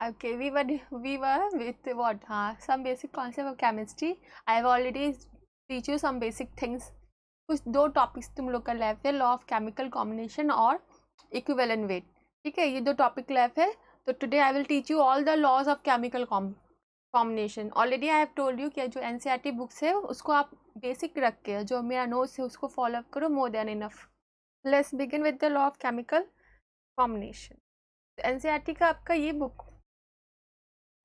Okay, we were with what? Some basic concept of chemistry. I have already teach you some basic things. कुछ दो topics तुम लोग का lab है, law of chemical combination और equivalent weight. ठीक है, ये दो टॉपिक लैब है. तो today I will teach you all the laws of chemical combination. Already I have told you कि जो एनसीईआरटी बुक्स है उसको आप बेसिक रख के, जो मेरा नोट्स है उसको फॉलो अप करो, more than enough. Let's begin with the law of chemical combination. NCERT का आपका ये बुक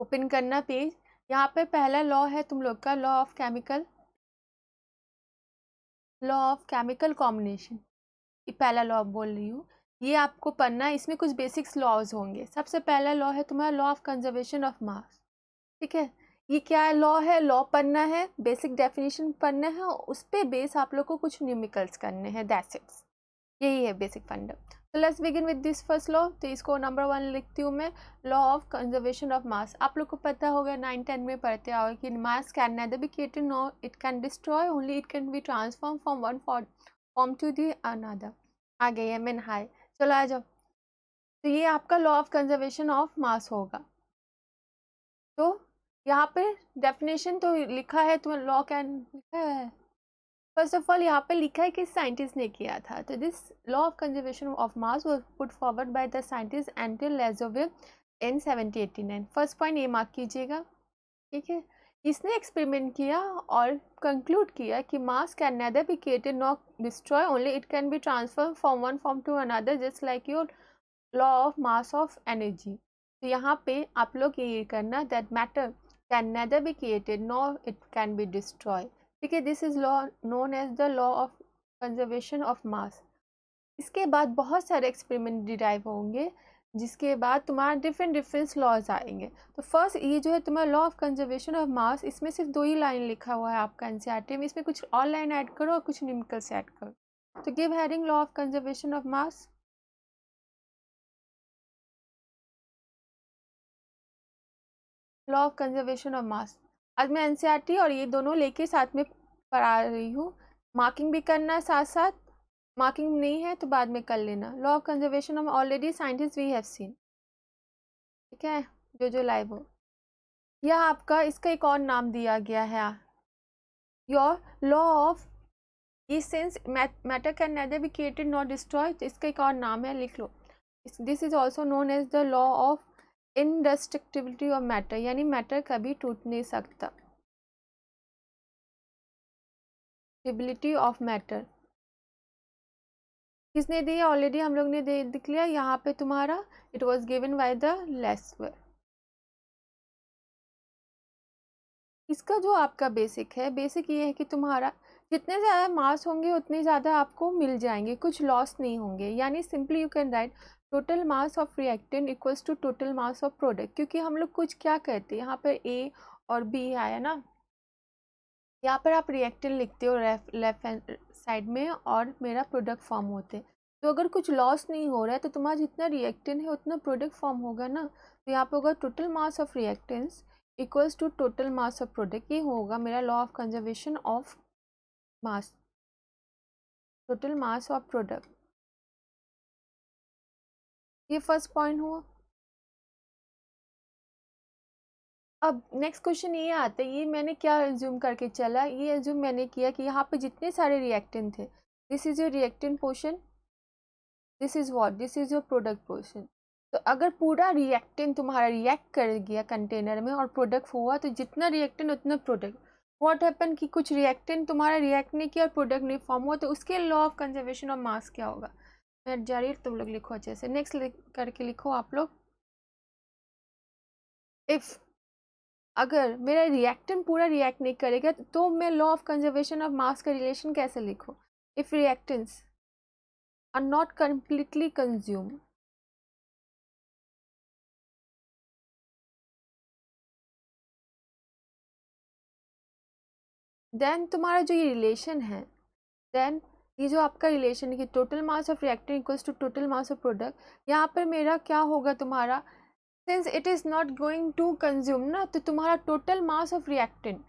ओपन करना पेज. यहाँ पे पहला लॉ है तुम लोग का, लॉ ऑफ केमिकल कॉम्बिनेशन. ये पहला लॉ बोल रही हूँ, ये आपको पढ़ना है. इसमें कुछ बेसिक्स लॉज होंगे. सबसे पहला लॉ है तुम्हारा लॉ ऑफ कंजर्वेशन ऑफ मास. ठीक है, ये क्या है? लॉ है, लॉ पढ़ना है, बेसिक डेफिनेशन पढ़ना है, और उस पर बेस आप लोग को कुछ न्यूमेरिकल्स करने हैं. That's it. यही है बेसिक फंडा. तो let's begin with this first law. तो इसको नंबर 1 लिखती हूँ मैं, लॉ ऑफ कंजर्वेशन ऑफ मास. आप लोग को पता होगा 9-10 में पढ़ते आओगे कि mass can neither be created nor it can destroy, only it can be transform from one form to the another. आ गई है मैन हाई. चलो आ जाओ. तो ये आपका लॉ ऑफ कंजर्वेशन ऑफ मास होगा. तो यहाँ पे डेफिनेशन तो लिखा है, तुम्हें लॉ कैन लिखा है. फर्स्ट ऑफ ऑल यहाँ पे लिखा है कि साइंटिस्ट ने किया था. तो this law of conservation of mass was put forward by the scientist Antoine Lavoisier in 1789. First point ये मार्क कीजिएगा. ठीक है, इसने एक्सपेरिमेंट किया और कंक्लूड किया कि mass can neither be created nor destroy, only it can be transfer from one form to another, just like your law of mass of energy. तो यहाँ पे आप लोग ये करना, that matter can neither be created nor it can be destroy. ठीक है, this is law known as the law of conservation of mass. इसके बाद बहुत सारे एक्सपेरिमेंट डिराइव होंगे, जिसके बाद तुम्हारा डिफरेंट लॉज आएंगे. तो फर्स्ट ये जो है तुम्हारा लॉ ऑफ कंजर्वेशन ऑफ मास, इसमें सिर्फ 2 ही लाइन लिखा हुआ है आपका एनसीईआरटी में. इसमें कुछ और लाइन ऐड करो और कुछ न्यूमेरिकल्स ऐड करो. तो give heading law of conservation of mass. Law of conservation of मास. आज मैं एनसीईआरटी और ये दोनों लेके साथ में पढ़ा रही हूँ. मार्किंग भी करना साथ साथ. मार्किंग नहीं है तो बाद में कर लेना. Law of conservation of already scientist we have seen. ठीक है, जो लाइव हो. यह आपका इसका एक और नाम दिया गया है, योर लॉ ऑफ ये sense matter can neither be created not destroy. इसका एक और नाम है, लिख लो. This is also known as the law of indestructibility of matter, यानी मैटर कभी टूट नहीं सकता. स्टेबिलिटी ऑफ मैटर किसने दी? ऑलरेडी हम लोग ने देख लिया. यहाँ पे तुम्हारा it was given by the Lavoisier. इसका जो आपका बेसिक है, बेसिक ये है कि तुम्हारा जितने ज़्यादा मास होंगे उतने ज़्यादा आपको मिल जाएंगे, कुछ लॉस नहीं होंगे. यानी simply you can write total mass of reactant equals to total mass of product. क्योंकि हम लोग कुछ क्या कहते हैं, यहाँ पर ए और बी आया ना, यहाँ पर आप रिएक्टेंट लिखते हो लेफ्ट हैंड साइड में और मेरा प्रोडक्ट फॉर्म होते हैं. तो अगर कुछ लॉस नहीं हो रहा है तो तुम्हारा जितना रिएक्टेंट है उतना प्रोडक्ट फॉर्म होगा ना. तो यहाँ पे होगा total mass of reactants equals to total mass of product. ये होगा मेरा law of conservation of mass, total mass of product. ये फर्स्ट पॉइंट हुआ. अब नेक्स्ट क्वेश्चन ये आता है, ये मैंने क्या एज्यूम करके चला, ये एज्यूम मैंने किया कि यहाँ पे जितने सारे रिएक्टेंट थे, this is your reactant portion, this is what, this is your product portion. तो अगर पूरा रिएक्टेंट तुम्हारा रिएक्ट कर गया कंटेनर में और प्रोडक्ट हुआ, तो जितना रिएक्टेंट उतना प्रोडक्ट. व्हाट हैपन कि कुछ रिएक्टेंट तुम्हारा रिएक्ट नहीं किया और प्रोडक्ट नहीं फॉर्म हुआ, तो उसके लॉ ऑफ कंजर्वेशन ऑफ मास क्या होगा? मैं जारी, तुम लोग लिखो अच्छे से. नेक्स्ट करके लिखो आप लोग. इफ अगर मेरा रिएक्टेंट पूरा रिएक्ट नहीं करेगा तो मैं law of conservation of mass का रिलेशन कैसे लिखूं? If reactants are not completely consumed, then तुम्हारा जो ये रिलेशन है, देन ये जो आपका रिलेशन है कि total mass of reactant equals to total mass of product, यहाँ पर मेरा क्या होगा तुम्हारा, since it is not going to consume ना, तो तुम्हारा टोटल मास ऑफ रिएक्टेंट,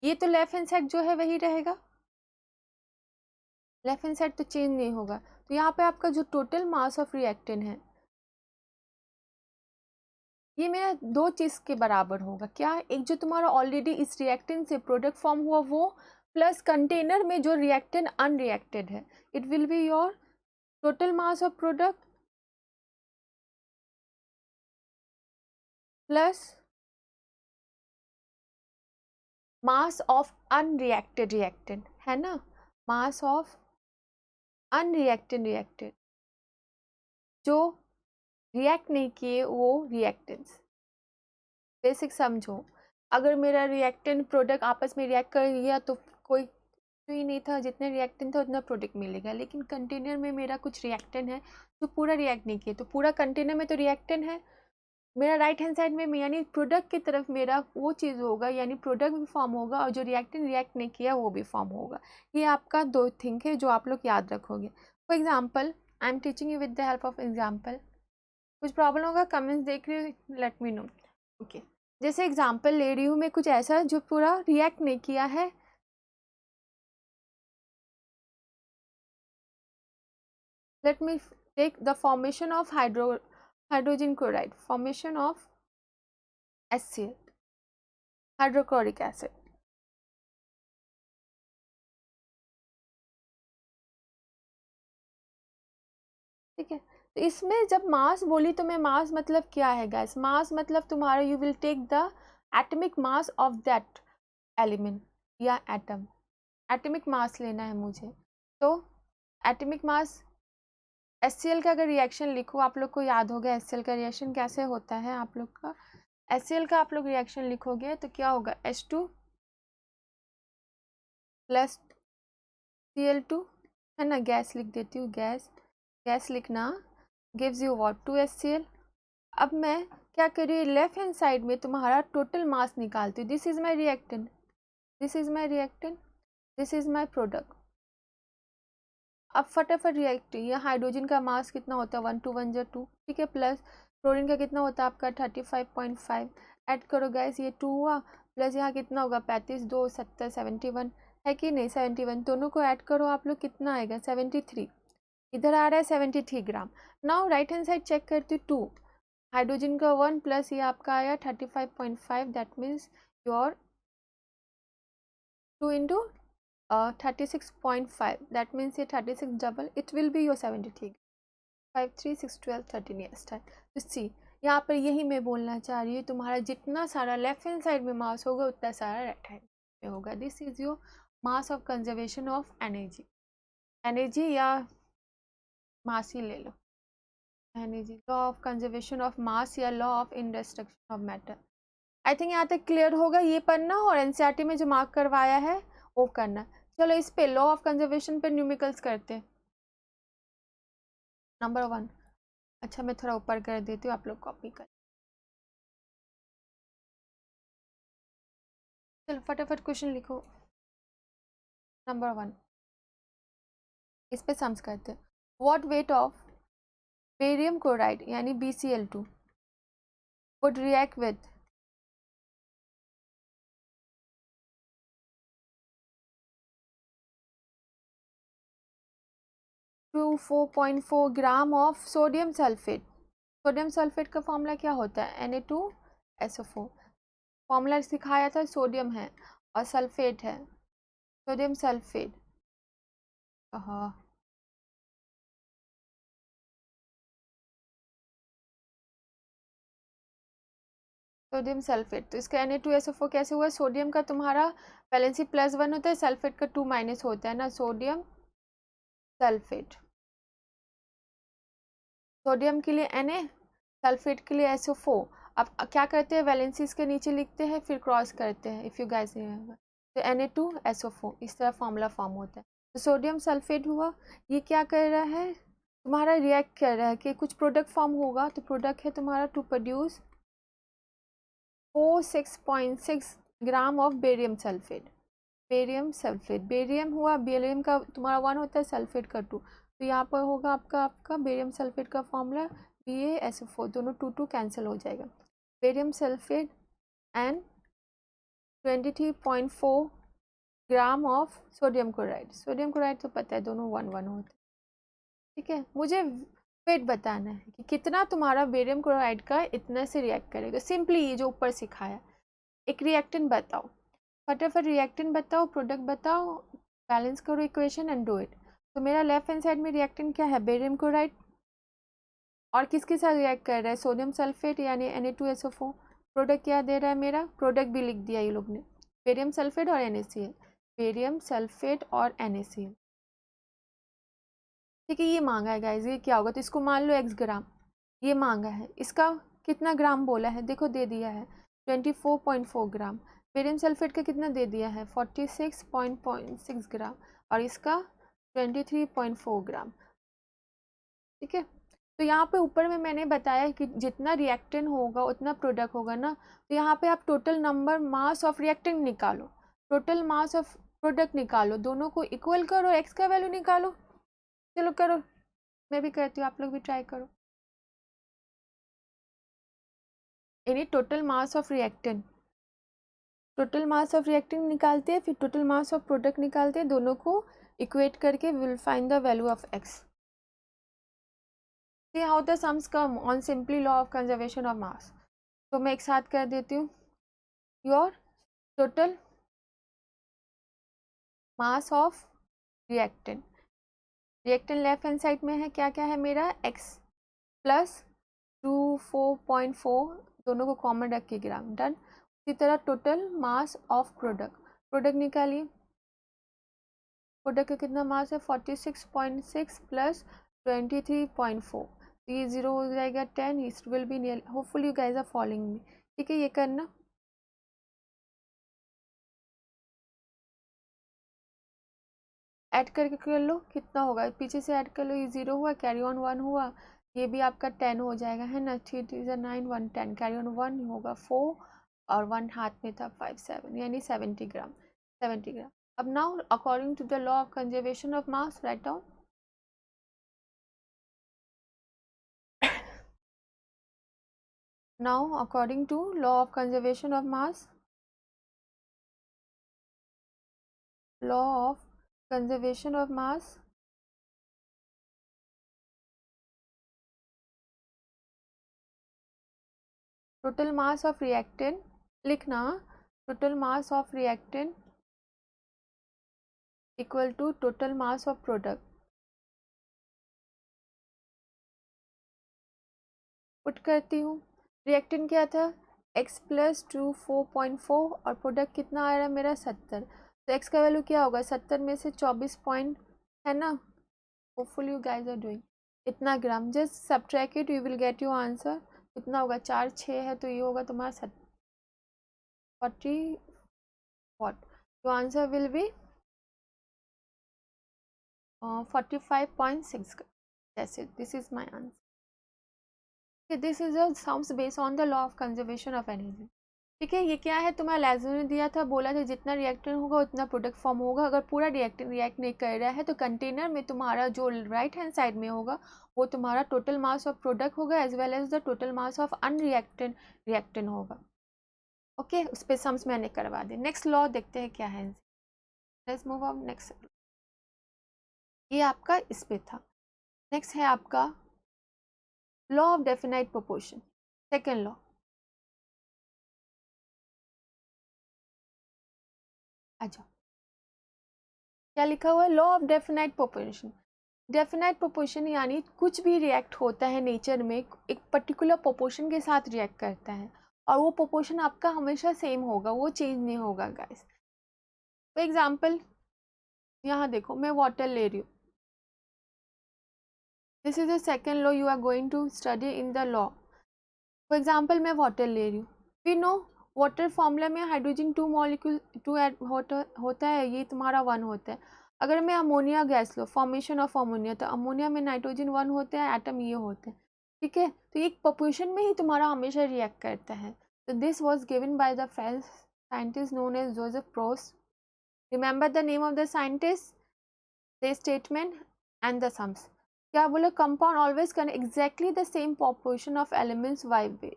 ये तो लेफ्ट हैंड साइड जो है वही रहेगा, लेफ्ट हैंड साइड तो चेंज नहीं होगा. तो यहाँ पे आपका जो टोटल मास ऑफ रिएक्टेंट है, ये मेरा दो चीज़ के बराबर होगा। क्या? एक जो तुम्हारा ऑलरेडी इस रिएक्टेंट से प्रोडक्ट फॉर्म हुआ वो, प्लस कंटेनर में जो रिएक्टेंट अनरिएक्टेड है, it will be your total mass of product plus mass of unreacted reactant, है ना, मास ऑफ अनरिएक्टेड रिएक्टेड, जो रिएक्ट नहीं किए वो रिएक्टेंट्स। बेसिक समझो, अगर मेरा रिएक्टेंट प्रोडक्ट आपस में रिएक्ट कर गया तो कोई ही नहीं था, जितने रिएक्टेंट था उतना प्रोडक्ट मिलेगा। लेकिन कंटेनर में मेरा कुछ रिएक्टेंट है जो पूरा रिएक्ट नहीं किए, तो पूरा कंटेनर में तो रिएक्टेंट है मेरा राइट हैंड साइड में, यानी प्रोडक्ट की तरफ मेरा वो चीज़ होगा, यानी प्रोडक्ट भी फॉर्म होगा और जो रिएक्टेंट रिएक्ट नहीं किया वो भी फॉर्म होगा। ये आपका दो थिंग है जो आप लोग याद रखोगे। For example, I am teaching you with the help of example. कुछ प्रॉब्लम होगा, कमेंट्स देख रही हो, लेट मी नो। ओके, जैसे एग्जाम्पल ले रही हूँ मैं कुछ ऐसा जो पूरा रिएक्ट नहीं किया है। Let me take the formation of hydrogen chloride, formation of HCl, hydrochloric acid. ठीक है, तो इसमें जब मास बोली तो मैं मास मतलब क्या है गैस, मास मतलब तुम्हारा you will take the atomic mass of that element या एटम, एटॉमिक मास लेना है मुझे। तो एटॉमिक मास HCl का अगर रिएक्शन लिखो, आप लोग को याद होगा HCl का रिएक्शन कैसे होता है। आप लोग का HCl का आप लोग रिएक्शन लिखोगे तो क्या होगा, H2 प्लस Cl2, है ना, गैस लिख देती हूँ, गैस लिखना, गिव्स यू व्हाट, 2HCl। अब मैं क्या कर रही हूँ, लेफ्ट हैंड साइड में तुम्हारा टोटल मास निकालती हूँ। This is my reactant, this is my reactant, this is my product. अब फटाफट रिएक्ट, ये हाइड्रोजन का मास कितना होता है, 1 2 1 2, ठीक है, प्लस क्लोरीन का कितना होता है आपका 35.5। ऐड करो गैस, ये 2 हुआ, प्लस यहाँ कितना होगा 35 2 70 71, है कि नहीं, 71, दोनों को ऐड करो आप लोग, कितना आएगा 73, इधर आ रहा है 73 gram. Now right hand side check करती हूँ, 2 हाइड्रोजन का 1 प्लस ये आपका आया 35.5, that means your 2 into 36.5, that means ये 36 double, it will be your 73, 5 3 6 12 13 years time. तो सी, यहाँ पर यही मैं बोलना चाह रही हूँ, तुम्हारा जितना सारा लेफ्ट हैंड साइड में मास होगा उतना सारा राइट हैंड में होगा। This is your mass of conservation of energy, energy या मास ही ले लो, energy, law of conservation of mass या law of indestruction of matter. I think यहाँ तक क्लियर होगा, ये पढ़ना और एनसीईआरटी में जो मार्क करवाया है वो करना। चलो इस पे लॉ ऑफ कंजर्वेशन पे न्यूमेरिकल्स करते हैं। नंबर 1, अच्छा मैं थोड़ा ऊपर कर देती हूँ, आप लोग कॉपी कर। चलो फटाफट क्वेश्चन लिखो। नंबर 1, इस पे सम्स करते हैं। What weight of barium chloride यानी BCl2 would react with 4.4 gram of sodium sulphate. Sodium sulphate का फॉर्मूला क्या होता है, Na2SO4। फॉर्मूला सिखाया था, सोडियम है और सल्फेट है, सोडियम सल्फेट। हाँ, सोडियम सल्फेट, तो इसका Na2SO4 कैसे हुआ, सोडियम का तुम्हारा वैलेंसी +1 होता है, सल्फेट का 2- होता है ना, सोडियम सल्फेट। सोडियम के लिए Na, सल्फेट के लिए SO4। अब क्या करते हैं, वैलेंसीज के नीचे लिखते हैं फिर क्रॉस करते हैं, इफ़ यू गाइस रिमेंबर। तो Na2SO4 इस तरह फॉर्मूला फॉर्म होता है। तो सोडियम सल्फेट हुआ, ये क्या कर रहा है, तुम्हारा रिएक्ट कर रहा है कि कुछ प्रोडक्ट फॉर्म होगा, तो प्रोडक्ट है तुम्हारा to produce 46.6 gram of barium sulphate. Barium sulphate, barium हुआ, बेरियम का तुम्हारा 1 होता है, सल्फेट का 2, तो यहाँ पर होगा आपका बेरियम सल्फेट का फॉर्मूला BaSO4, दोनों 2 2 कैंसिल हो जाएगा। Barium sulphate and 23.4 gram of sodium chloride. Sodium chloride तो पता है दोनों 1 1 होते हैं, ठीक है। मुझे वेट बताना है कि कितना तुम्हारा बेरियम क्लोराइड का इतना से रिएक्ट करेगा। सिंपली ये जो ऊपर सिखाया, एक रिएक्टेंट बताओ, फटाफट रिएक्टेंट बताओ, प्रोडक्ट बताओ, बैलेंस करो इक्वेशन एंड डू इट। तो मेरा लेफ्ट हैंड साइड में रिएक्टेंट क्या है, बेरियम क्लोराइड, और किसके साथ रिएक्ट कर रहा है, सोडियम सल्फेट यानी Na2SO4। प्रोडक्ट क्या दे रहा है मेरा, प्रोडक्ट भी लिख दिया ये लोग ने, बेरियम सल्फेट और NaCl, बेरियम सल्फेट और NaCl। ठीक है, ये मांगा है गाइज, ये क्या होगा, तो इसको मान लो x ग्राम, ये मांगा है, इसका कितना ग्राम बोला है, देखो दे दिया है 24.4 ग्राम। बेरियम सल्फेट का कितना दे दिया है 46.6 ग्राम, और इसका 23.4 ग्राम। ठीक है, तो यहाँ पे ऊपर में मैंने बताया कि जितना रिएक्टेंट होगा उतना प्रोडक्ट होगा ना, तो यहाँ पे आप total number mass of reactant निकालो, टोटल मास ऑफ प्रोडक्ट निकालो, दोनों को इक्वल करो, x का वैल्यू निकालो। चलो करो, मैं भी करती हूँ, आप लोग भी ट्राई करो। यानी total mass of reactant, total mass of reactant निकालते हैं, फिर टोटल मास ऑफ प्रोडक्ट निकालते हैं, दोनों को इक्वेट करके will find the value of x। See how the sums come on simply law of conservation of mass। तो मैं एक साथ कर देती हूँ, your total mass of reactant, reactant left hand side में है, क्या क्या है मेरा, x प्लस 24.4, दोनों को कॉमन रख के ग्राम, डन। इसी तरह total mass of product, product निकालिए, प्रोडक्ट का कितना मास है 46.6 प्लस 23.4, ये 0 हो जाएगा 10, it will be near, hopefully you guys are following me. ठीक है, ये करना, ऐड करके कर लो, कितना होगा पीछे से ऐड कर लो, ये 0 हुआ, कैरी ऑन 1 हुआ, ये भी आपका 10 हो जाएगा, है ना, 3 3 9 1 10, कैरी ऑन 1 होगा 4, और 1 हाथ में था 5 7, यानी 70 ग्राम, 70 ग्राम। अब now according to the law of conservation of mass, write down. Now according to law of conservation of mass, law of conservation of mass, total mass of reactant लिखना, total mass of reactant equal to total mass of product। Put करती हूँ, reactant क्या था x plus 24.4 और product कितना आ रहा है मेरा 70, तो x का वैल्यू क्या होगा 70 में से 24 पॉइंट, है ना, hopefully you guys are doing, इतना gram, just subtract it, you will get your answer. कितना होगा 4 6 है, तो ये होगा तुम्हारा 40 what, your answer will be 45.6, that's it, this is my answer। This is a sums based on the law of conservation of energy. ठीक है, ये क्या है, तुम्हारा लैजो ने दिया था, बोला था जितना रिएक्टेंट होगा उतना प्रोडक्ट फॉर्म होगा। अगर पूरा रिएक्टेंट रिएक्ट नहीं कर रहा है तो कंटेनर में तुम्हारा जो राइट हैंड साइड में होगा वो तुम्हारा टोटल मास ऑफ प्रोडक्ट होगा as well as the total mass of unreactant reactant होगा। ओके, उस पर सम्स मैंने करवा दी। नेक्स्ट लॉ देखते हैं क्या है, लेट्स मूव ऑन नेक्स्ट। ये आपका इस पे था। नेक्स्ट है आपका law of definite proportion, second law. अच्छा, क्या लिखा हुआ है, law of definite proportion. Definite proportion यानी कुछ भी रिएक्ट होता है नेचर में एक पर्टिकुलर प्रोपोर्शन के साथ रिएक्ट करता है, और वो प्रोपोर्शन आपका हमेशा सेम होगा, वो चेंज नहीं होगा गाइस। फॉर एग्जाम्पल यहाँ देखो, मैं वाटर ले रही हूँ, this is the second law you are going to study in the law. For example मैं वाटर ले रही हूँ, वी नो वाटर फॉर्मूला में हाइड्रोजन 2 मॉलिक्यूल 2 होता है, ये तुम्हारा 1 होता है। अगर मैं ammonia gas low, formation of ammonia, तो अमोनिया में नाइट्रोजन 1 होता है, एटम ये होते हैं। ठीक है, तो एक प्रोपोर्शन में ही तुम्हारा हमेशा रिएक्ट करता है। तो this was given by the French scientist known as Joseph Proust. Remember the name of the scientist, the statement and the sums. क्या बोले, compound always can exactly the same proportion of elements by weight.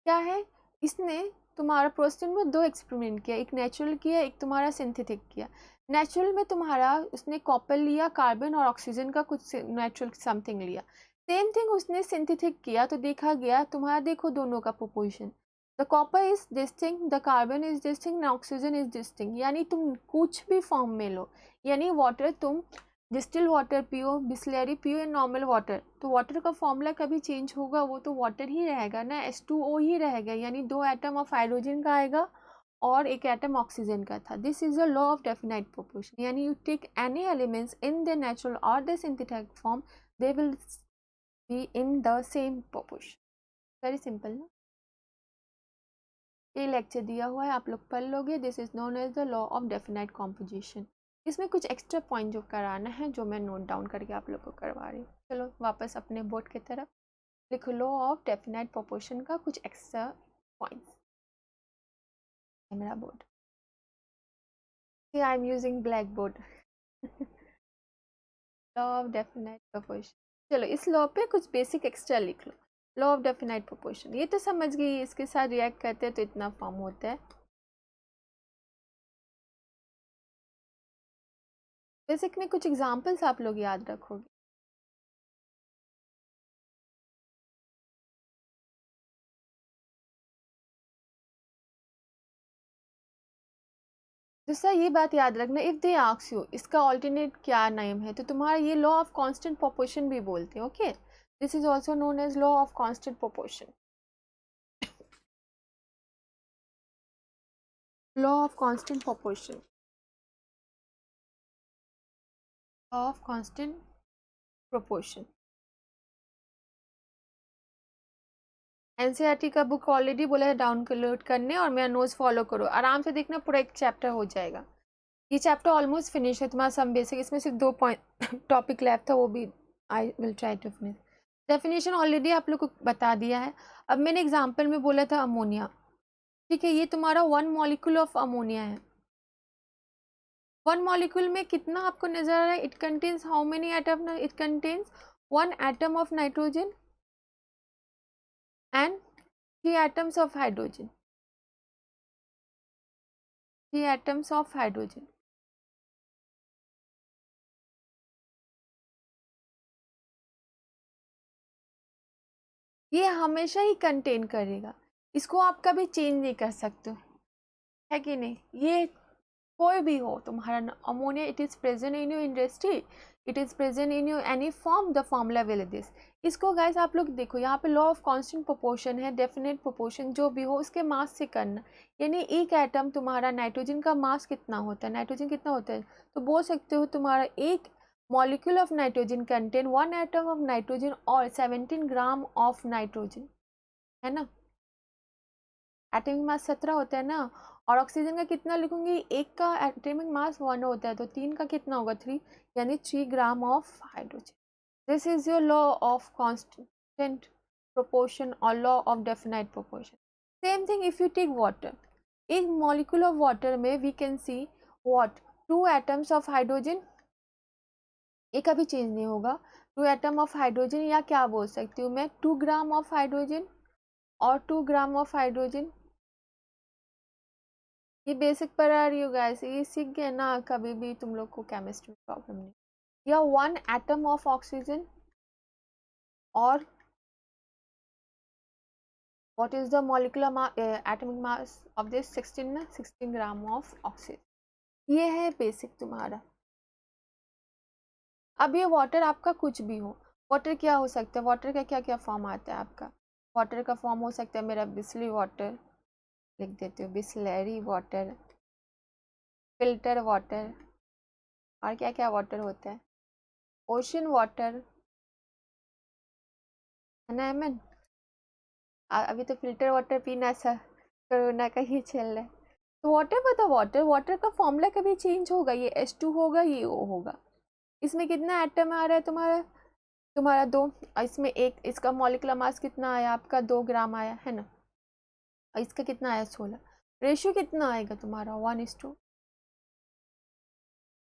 क्या है इसने तुम्हारा प्रोस्टन में 2 experiment किया, एक natural किया, एक तुम्हारा सिंथेटिक किया। नेचुरल में तुम्हारा उसने कॉपर लिया, कार्बन और ऑक्सीजन का कुछ नेचुरल समथिंग लिया। सेम थिंग उसने सिंथेटिक किया तो देखा गया तुम्हारा, देखो दोनों का proportion, the copper is this thing, the carbon is this thing, oxygen is this thing. यानी तुम कुछ भी फॉर्म में लो, यानी वाटर तुम डिस्टिल वाटर पियो, बिस्लरी पियो या नॉर्मल वाटर, तो वाटर का फॉर्मूला कभी चेंज होगा, वो तो वाटर ही रहेगा ना, H2O ही रहेगा, यानी 2 एटम ऑफ हाइड्रोजन का आएगा और 1 एटम ऑक्सीजन का था। This is a law of definite proportion, यानी you take any elements in the natural और the synthetic form, they will be in the same proportion. Very simple ना। ये lecture दिया हुआ है, आप लोग पढ़ लोगे। This is known as the law of definite composition. इसमें कुछ एक्स्ट्रा पॉइंट जो कराना है, जो मैं नोट डाउन करके आप लोग को करवा रही हूँ। चलो वापस अपने बोर्ड की तरफ लिखो, लॉ ऑफ डेफिनाइट प्रोपोर्शन का कुछ एक्स्ट्रा पॉइंट्स। मेरा board, I am using black board. Law of definite proportion, चलो इस लॉ पे कुछ बेसिक एक्स्ट्रा लिख लो। लॉ ऑफ डेफिनाइट प्रोपोर्शन, ये तो समझ गई, इसके साथ रिएक्ट करते हैं तो इतना फॉर्म होता है। बेसिक में कुछ एग्जांपल्स आप लोग याद रखोगे। दूसरा ये बात याद रखना, इफ़ दे आस्क यू इसका ऑल्टरनेट क्या नेम है, तो तुम्हारा ये लॉ ऑफ कांस्टेंट प्रोपोर्शन भी बोलते हैं। Okay, this is also known as law of constant proportion. Law of constant proportion, law of constant proportion. NCERT का बुक ऑलरेडी बोला है डाउनलोड करने, और मेरा नोट्स फॉलो करो, आराम से देखना, पूरा एक चैप्टर हो जाएगा। ये चैप्टर ऑलमोस्ट फिनिश है तुम्हारा, सम बेसिक, इसमें सिर्फ 2 पॉइंट टॉपिक लेफ्ट था, वो भी I will try to finish. Definition already आप लोग को बता दिया है। अब मैंने एग्जाम्पल में बोला था अमोनिया, ठीक है, ये तुम्हारा 1 मॉलिक्यूल ऑफ अमोनिया है। 1 मॉलिक्यूल में कितना आपको नजर आ रहा है, it contains how many atom, it contains 1 atom of nitrogen and 3 atoms of hydrogen, 3 atoms of hydrogen. ये हमेशा ही कंटेन करेगा, इसको आप कभी चेंज नहीं कर सकते, है कि नहीं। ये कोई भी हो तुम्हारा ammonia, it is present in your industry, it is present in your any form, the formula will this. इसको गाइस आप लोग देखो, यहाँ पे लॉ ऑफ कांस्टेंट प्रोपोर्शन है, डेफिनेट प्रोपोर्शन जो भी हो उसके मास से करना, यानी एक एटम तुम्हारा नाइट्रोजन का मास कितना होता है, नाइट्रोजन कितना होता है, तो बोल सकते हो तुम्हारा एक molecule of nitrogen contain 1 atom of nitrogen और 17 ग्राम ऑफ नाइट्रोजन, है ना। एटॉमिक मास 17 होता है ना, और ऑक्सीजन का कितना लिखूंगी, एक का एटॉमिक मास 1 होता है, तो 3 का कितना होगा 3, यानी 3 gram of hydrogen. This is your law of constant proportion और law of definite proportion. Same thing if you take water, एक मॉलिक्यूल ऑफ वाटर में we can see what, 2 atoms of hydrogen, ये कभी चेंज नहीं होगा, 2 atom of hydrogen, या क्या बोल सकती हूँ मैं, 2 ग्राम ऑफ हाइड्रोजन और 2 ग्राम ऑफ हाइड्रोजन। ये बेसिक पढ़ा रही हो गाइस, ये सीख गए ना, कभी भी तुम लोग को केमिस्ट्री में प्रॉब्लम नहीं। या 1 एटम ऑफ ऑक्सीजन और what is the molecular atomic mass of this, 16 ना, 16 ग्राम ऑफ ऑक्सीजन। ये है बेसिक तुम्हारा। अब ये वाटर आपका कुछ भी हो, वाटर क्या हो सकता है, वाटर का क्या क्या फॉर्म आता है आपका, वाटर का फॉर्म हो सकता है मेरा बिस्लरी वाटर, लिख देती हूँ बिस्लरी वाटर, फिल्टर वाटर, और क्या क्या वाटर होता है, ओशन वाटर, है ना एमन। अभी तो फिल्टर वाटर पीना सा कोरोना का ही चल रहा है। तो वाटर बता, वाटर, वाटर का फॉर्मूला कभी चेंज होगा, ये H2 होगा, ये O होगा। इसमें कितना एटम आ रहा है तुम्हारा, तुम्हारा 2, इसमें एक, इसका मॉलिक्यूलर मास कितना आया आपका, 2 ग्राम आया, है ना, और इसका कितना आया 16, रेशियो कितना आएगा तुम्हारा 1:2।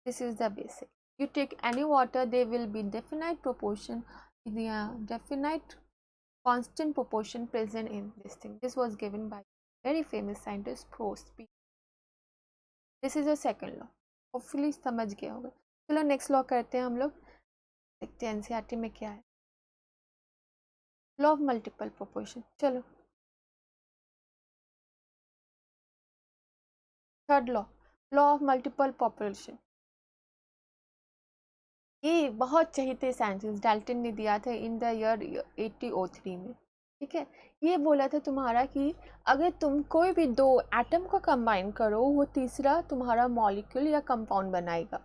This is the basic, you take any water, there will be definite proportion, definite constant proportion present in this thing. This was given by very famous scientist Proust. This is a second law, hopefully समझ गए होंगे। चलो next law करते हैं हम लोग, देखते हैं एनसीईआरटी में क्या है। लॉ ऑफ मल्टीपल प्रोपोर्शन, चलो third law, law of multiple population. ये बहुत चहेते साइंटिस्ट डाल्टन ने दिया था इन द ईयर 1803 में। ठीक है, ये बोला था तुम्हारा कि अगर तुम कोई भी दो एटम को कंबाइन करो वो तीसरा तुम्हारा मॉलिक्यूल या कंपाउंड बनाएगा।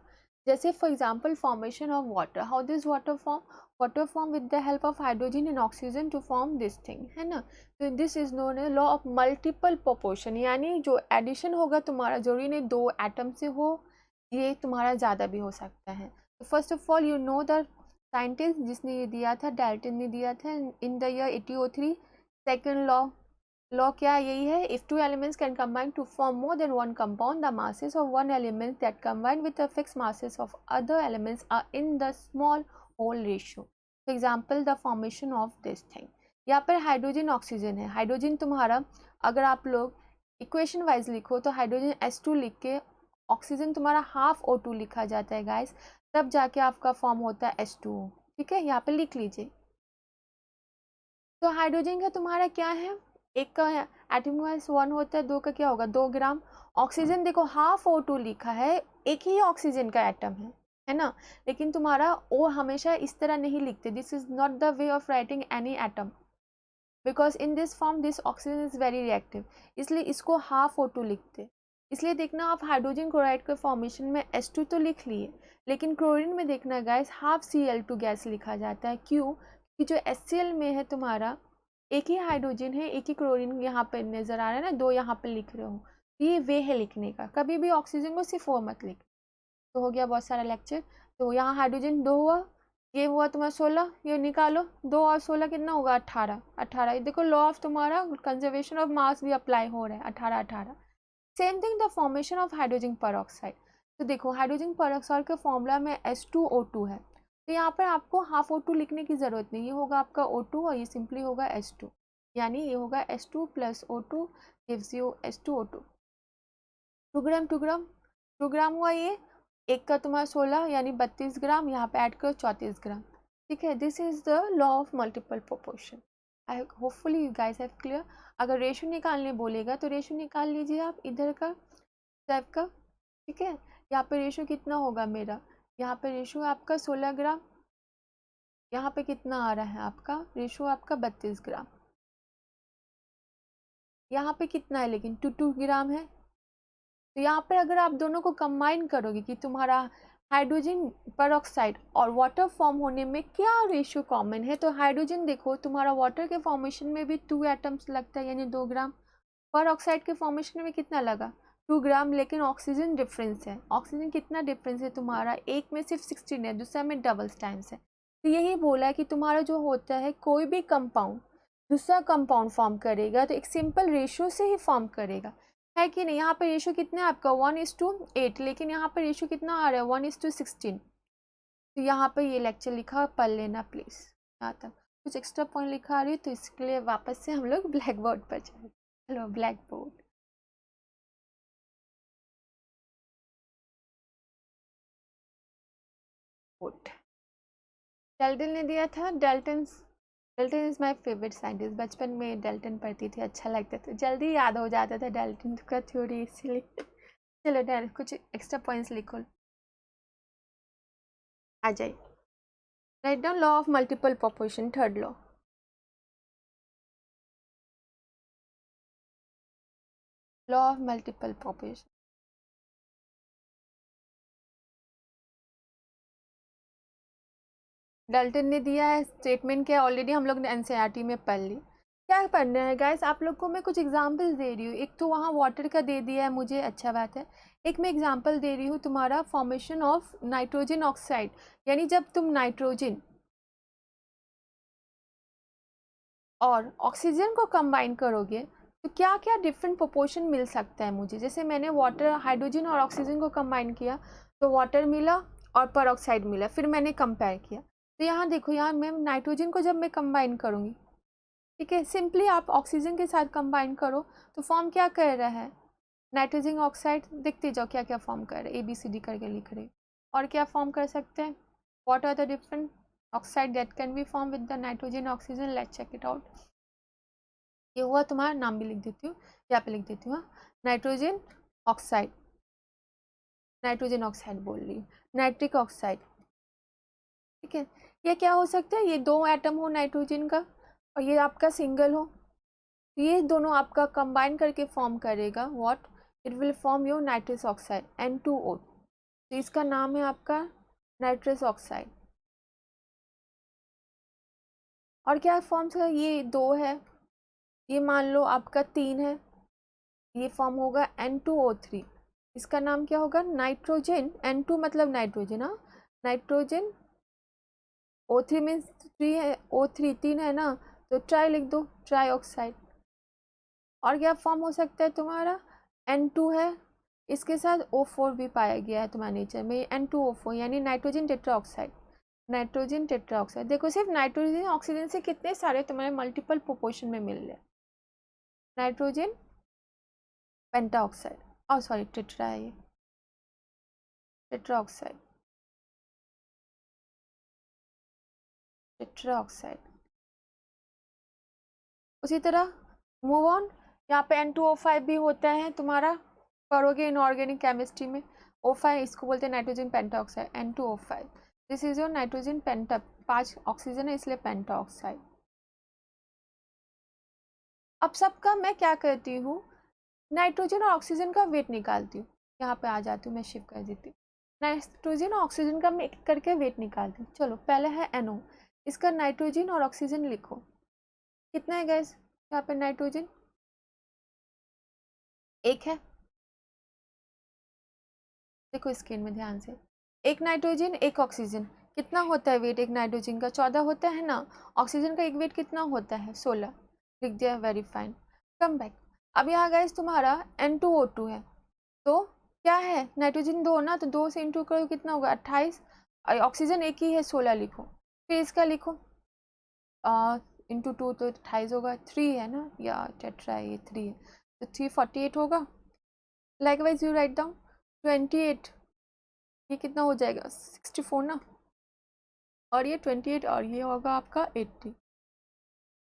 जैसे for example formation of water, how this water form with the help of hydrogen and oxygen to form this thing, है ना। तो this is known as law of multiple proportion, यानी जो एडिशन होगा तुम्हारा जरूरी नहीं दो एटम से हो, ये तुम्हारा ज़्यादा भी हो सकता है। First of all you know the scientist जिसने ये दिया था, डाल्टन ने दिया था in the year 1803। Second law क्या यही है, if two elements can combine to form more than one compound, the masses of one element that combine with the fix masses of other elements are in the small whole ratio. For example the formation of this thing. यहाँ पर hydrogen oxygen है, hydrogen तुम्हारा अगर आप लोग equation wise लिखो तो hydrogen H2 लिख के ऑक्सीजन तुम्हारा हाफ O2 लिखा जाता है गाइस, तब जाके आपका फॉर्म होता है H2O। ठीक है, यहाँ पे लिख लीजिए। तो हाइड्रोजन का तुम्हारा क्या है, एक का एटम वाइज 1 होता है, दो का क्या होगा 2 ग्राम। ऑक्सीजन देखो हाफ O2 लिखा है, एक ही ऑक्सीजन का एटम है ना। लेकिन तुम्हारा O हमेशा इस तरह नहीं लिखते, this is not the way of writing any atom, because in this form this oxygen is very reactive, इसलिए इसको हाफ O2 लिखते। इसलिए देखना आप हाइड्रोजन क्लोराइड के फॉर्मेशन में H2 तो लिख लिए, लेकिन क्लोरीन में देखना गाइस हाफ Cl2 गैस लिखा जाता है। क्यों, कि जो HCl में है तुम्हारा एक ही हाइड्रोजन है, एक ही क्लोरीन यहाँ पे नजर आ रहा है ना, दो यहाँ पे लिख रहे हो, ये वे है लिखने का, कभी भी ऑक्सीजन को सिर्फ वो मत लिख। तो हो गया बहुत सारा लेक्चर। तो यहाँ हाइड्रोजन 2 हुआ, ये हुआ तुम्हारा 16, ये निकालो 2 और 16 कितना होगा 18। 18 देखो लॉ ऑफ तुम्हारा कंजर्वेशन ऑफ मास भी अप्लाई हो रहा है, 18 18। Same thing the formation of hydrogen peroxide. तो देखो हाइड्रोजन पेरोक्साइड के फॉर्मूला में H2O2 है, तो यहाँ पर आपको हाफ O2 लिखने की ज़रूरत नहीं, ये होगा आपका O2 और ये सिंपली होगा H2, यानी ये होगा H2 plus O2 gives you H2O2। 2 ग्राम हुआ, ये एक का तुम्हारा 16 यानी 32 ग्राम, यहाँ पे ऐड करो 34 ग्राम। ठीक है, this is the law of multiple proportion. I hopefully you guys have clear. अगर रेशो निकालने बोलेगा तो रेशो निकाल लीजिए आप इधर का टाइप का। ठीक है, यहाँ पे रेशो कितना होगा मेरा, यहाँ पे रेशो आपका 16 ग्राम, यहाँ पे कितना आ रहा है आपका रेशो आपका 32 ग्राम, यहाँ पे कितना है लेकिन 2 ग्राम है। तो यहाँ पर अगर आप दोनों को कंबाइन करोगे कि तुम्हारा हाइड्रोजन पेरोक्साइड और वाटर फॉर्म होने में क्या रेशियो कॉमन है, तो हाइड्रोजन देखो तुम्हारा वाटर के फॉर्मेशन में भी 2 एटम्स लगता है यानी 2 ग्राम, पेरोक्साइड के फॉर्मेशन में कितना लगा 2 ग्राम, लेकिन ऑक्सीजन डिफरेंस है, ऑक्सीजन कितना डिफरेंस है तुम्हारा, एक में सिर्फ 16 है, दूसरा में डबल टाइम्स है। तो यही बोला है कि तुम्हारा जो होता है कोई भी कंपाउंड दूसरा कंपाउंड फॉर्म करेगा तो एक सिंपल रेशियो से ही फॉर्म करेगा, है कि नहीं। यहाँ पे रेशो कितना है आपका 1:8, लेकिन यहाँ पे रेशो कितना आ रहा है 1:16। तो यहाँ पे ये लेक्चर लिखा पढ़ लेना प्लीज़। यहाँ तक कुछ एक्स्ट्रा पॉइंट लिखा रही तो इसके लिए वापस से हम लोग ब्लैक बोर्ड पर जाए। हेलो ब्लैक बोर्ड, डेल्टन ने दिया था, Dalton is my favourite scientist, बचपन में डेल्टन पढ़ती थी, अच्छा लगता था, जल्दी याद हो जाता था डेल्टन का थ्योरी, इसीलिए। चलो डेल कुछ एक्स्ट्रा पॉइंट्स लिखो, आ जाए। Write down law of multiple proportion, third law of multiple proportion. Dalton ने दिया है, स्टेटमेंट क्या ऑलरेडी हम लोग ने एनसीईआरटी में पढ़ ली। क्या पढ़ना है गाइस, आप लोग को मैं कुछ एग्जांपल्स दे रही हूँ, एक तो वहाँ वाटर का दे दिया है मुझे, अच्छा बात है। एक मैं एग्जांपल दे रही हूँ तुम्हारा फॉर्मेशन ऑफ नाइट्रोजन ऑक्साइड, यानी जब तुम नाइट्रोजन और ऑक्सीजन को कंबाइन करोगे तो क्या क्या डिफरेंट प्रोपोर्शन मिल सकता है मुझे। जैसे मैंने वाटर हाइड्रोजन और ऑक्सीजन को कंबाइन किया तो वाटर मिला और पेरोक्साइड मिला, फिर मैंने कंपेयर किया। तो यहाँ देखो, यहाँ मैं नाइट्रोजन को जब मैं कंबाइन करूँगी ठीक है, सिंपली आप ऑक्सीजन के साथ कंबाइन करो तो फॉर्म क्या कर रहा है, नाइट्रोजन ऑक्साइड। देखते जाओ क्या क्या फॉर्म कर रहे हैं, ABCD करके लिख रहे हैं। और क्या फॉर्म कर सकते हैं, what are the different oxide that can be form with the nitrogen oxygen, let's check it out. ये हुआ, तुम्हारा नाम भी लिख देती हूँ, यहाँ पे लिख देती हूँ, नाइट्रोजन ऑक्साइड, नाइट्रोजन ऑक्साइड बोल रही हूँ, नाइट्रिक ऑक्साइड। ठीक है, ये क्या हो सकता है, ये दो एटम हो नाइट्रोजन का और ये आपका सिंगल हो, ये दोनों आपका कंबाइन करके फॉर्म करेगा what, it will form your nitrous oxide N2O। तो इसका नाम है आपका नाइट्रस ऑक्साइड। और क्या फॉर्म्स है, ये दो है, ये मान लो आपका तीन है, ये फॉर्म होगा N2O3। इसका नाम क्या होगा, नाइट्रोजन, N2 मतलब नाइट्रोजन, हाँ, नाइट्रोजन, O3 मीन्स थ्री है, O3 तीन है ना, तो ट्राई लिख दो, ट्राई ऑक्साइड। और क्या फॉर्म हो सकता है तुम्हारा, N2 है, इसके साथ O4 भी पाया गया है तुम्हारे नेचर में, N2O4 यानी नाइट्रोजन टेट्राऑक्साइड, नाइट्रोजन टेट्राऑक्साइड। देखो सिर्फ नाइट्रोजन ऑक्सीजन से कितने सारे तुम्हारे मल्टीपल प्रोपोर्शन में मिल रहे हैं, नाइट्रोजन पेंटाऑक्साइड, और सॉरी टेट्रा है ये, टेट्राऑक्साइड, टेट्राऑक्साइड। उसी तरह मूव ऑन, यहाँ पे N2O5 भी होता है तुम्हारा, पढ़ोगे इनऑर्गेनिक केमिस्ट्री में, O5 इसको बोलते हैं nitrogen pentoxide, N2O5, this is your nitrogen penta, 5 oxygen है इसलिए पेंटाऑक्साइड। अब सबका मैं क्या करती हूँ, नाइट्रोजन और ऑक्सीजन का वेट निकालती हूँ, यहाँ पे आ जाती हूँ, मैं शिफ्ट कर देती हूँ, नाइट्रोजन और ऑक्सीजन का मैं एक करके वेट निकालती हूँ। चलो पहले है NO, इसका नाइट्रोजन और ऑक्सीजन लिखो, कितना है गैस, यहाँ पे नाइट्रोजन एक है, देखो स्क्रीन में ध्यान से, एक नाइट्रोजन एक ऑक्सीजन, कितना होता है वेट एक नाइट्रोजन का, 14 होता है ना, ऑक्सीजन का एक वेट कितना होता है, 16, लिख दिया, वेरी फाइन, कम बैक। अब यहाँ गैस तुम्हारा N2O2 है, तो क्या है, नाइट्रोजन दो ना, तो दो से इंटू करो कितना होगा, 28, ऑक्सीजन एक ही है, 16 लिखो, फिर इसका लिखो इंटू 2 तो 28 होगा, 3 है ना, या टेट्रा है ये, 3 है, तो 348 होगा। लाइकवाइज यू राइट डाउन 28, ये कितना हो जाएगा 64 ना, और ये 28, और ये होगा आपका 80।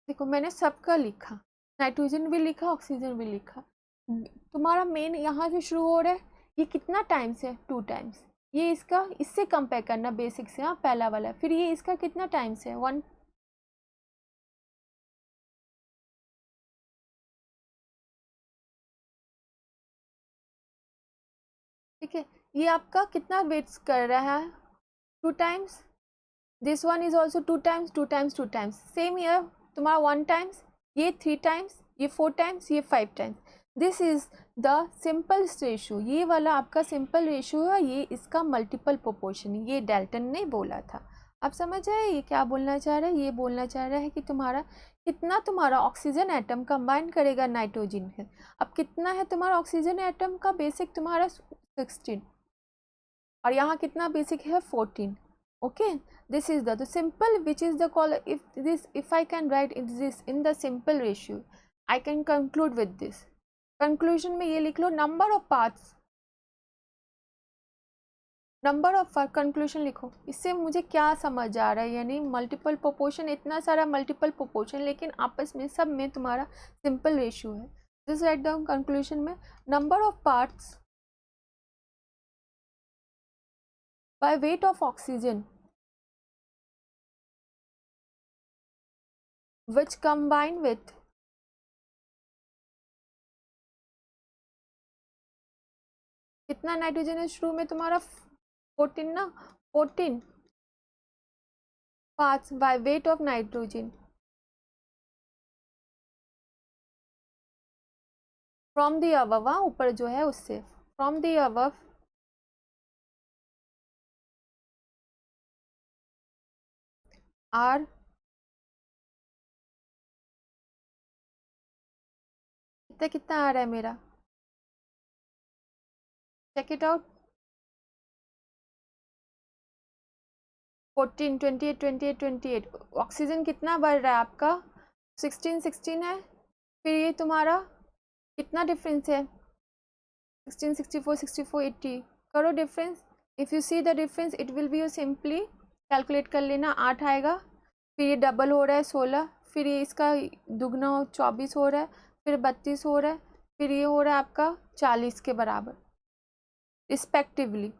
देखो मैंने सबका लिखा, नाइट्रोजन भी लिखा, ऑक्सीजन भी लिखा। तुम्हारा मेन यहाँ से शुरू हो रहा है, ये कितना टाइम्स है, 2 टाइम्स, ये इसका इससे कंपेयर करना बेसिक से, हाँ पहला वाला, फिर ये इसका कितना टाइम्स है, 1, ठीक है, ये आपका कितना वेट्स कर रहा है, 2 times, this one is also 2 times, 2 times, 2 times, same year तुम्हारा 1 टाइम्स, ये 3 टाइम्स, ये 4 टाइम्स, ये 5 times, this is the simple ratio, ये वाला आपका सिंपल रेशियो है, ये इसका मल्टीपल प्रोपोर्शन, ये डेल्टन ने बोला था। आप समझ आए ये क्या बोलना चाह रहा है, ये बोलना चाह रहा है कि तुम्हारा कितना तुम्हारा ऑक्सीजन एटम कंबाइन करेगा नाइट्रोजन है। अब कितना है तुम्हारा ऑक्सीजन एटम का बेसिक, तुम्हारा 16, और यहाँ कितना बेसिक है, 14, okay, this is the simple, which is the call, if I can write this in the simple ratio, I can conclude with this, conclusion में ये लिख लो, number of parts, number of conclusion लिखो, इससे मुझे क्या समझ आ रहा है, यानी मल्टीपल प्रोपोर्शन, इतना सारा मल्टीपल प्रोपोर्शन, लेकिन आपस में सब में तुम्हारा सिंपल रेशियो है। दिस राइट डाउन कंक्लूजन में, number of parts by weight of oxygen which combine with कितना नाइट्रोजन है शुरू में तुम्हारा, 14 ना, 14 parts by weight of nitrogen from the above, ऊपर जो है उससे, फ्रॉम दी अबव आर, कितना कितना आ रहा है मेरा, चेक इट आउट, 14, 28, 28, 28, ऑक्सीजन कितना बढ़ रहा है आपका, 16 16 है, फिर ये तुम्हारा कितना डिफरेंस है, 16 64 64 80, करो difference. If you see the difference it will B, you simply calculate कर लेना, 8 आएगा, फिर ये डबल हो रहा है 16, फिर ये इसका दुगना 24 हो रहा है, फिर 32 हो रहा है, फिर ये हो रहा है आपका 40 के बराबर रिस्पेक्टिवली।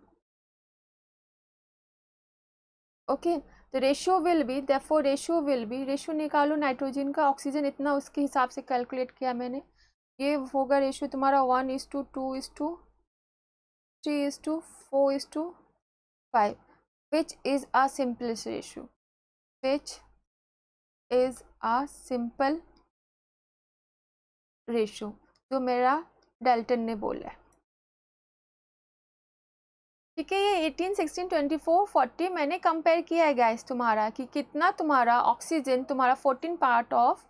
ओके, तो ratio will be, therefore ratio will be, ratio निकालो नाइट्रोजन का, ऑक्सीजन इतना उसके हिसाब से कैलकुलेट किया मैंने, ये होगा रेशियो तुम्हारा 1:2:2:3:4:5, which is a simplest ratio, which is a simple ratio, जो मेरा डेल्टन ने बोला है। ठीक है, ये 18 16 24 40 मैंने कंपेयर किया है गैस तुम्हारा, कि कितना तुम्हारा ऑक्सीजन तुम्हारा 14 पार्ट ऑफ,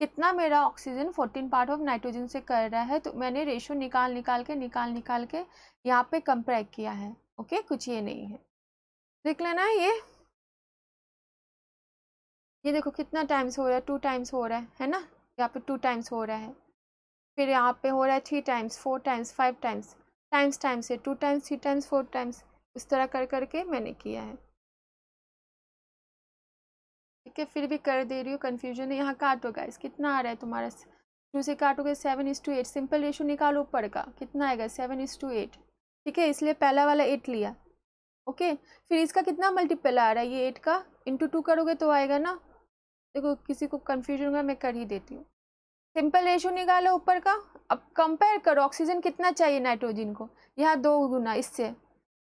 कितना मेरा ऑक्सीजन 14 पार्ट ऑफ नाइट्रोजन से कर रहा है, तो मैंने रेशियो निकाल निकाल के यहाँ पे कंपेयर किया है। ओके, कुछ ये नहीं है, देख लेना ये देखो कितना टाइम्स हो रहा है, 2 टाइम्स हो रहा है ना, यहाँ पे 2 टाइम्स हो रहा है, फिर यहाँ पे हो रहा है 3 टाइम्स, 4 टाइम्स, 5 टाइम्स, टाइम्स है, 2 टाइम्स, 3 टाइम्स, 4 टाइम्स, इस तरह कर करके मैंने किया है। ठीक है, फिर भी कर दे रही हूँ, कन्फ्यूजन है, यहाँ काटो गाइस, कितना आ रहा है तुम्हारा, 2 से काटोगे 7:8, सिंपल रेशो निकालो ऊपर का, कितना आएगा 7:8। ठीक है, इसलिए पहला वाला 8 लिया। ओके, फिर इसका कितना मल्टीपल आ रहा है, ये 8 का इंटू 2 करोगे तो आएगा ना, देखो किसी को कन्फ्यूजन होगा, मैं कर ही देती हूँ। सिंपल रेशो निकालो ऊपर का, अब कंपेयर करो ऑक्सीजन कितना चाहिए नाइट्रोजन को, यहाँ 2 गुना इससे,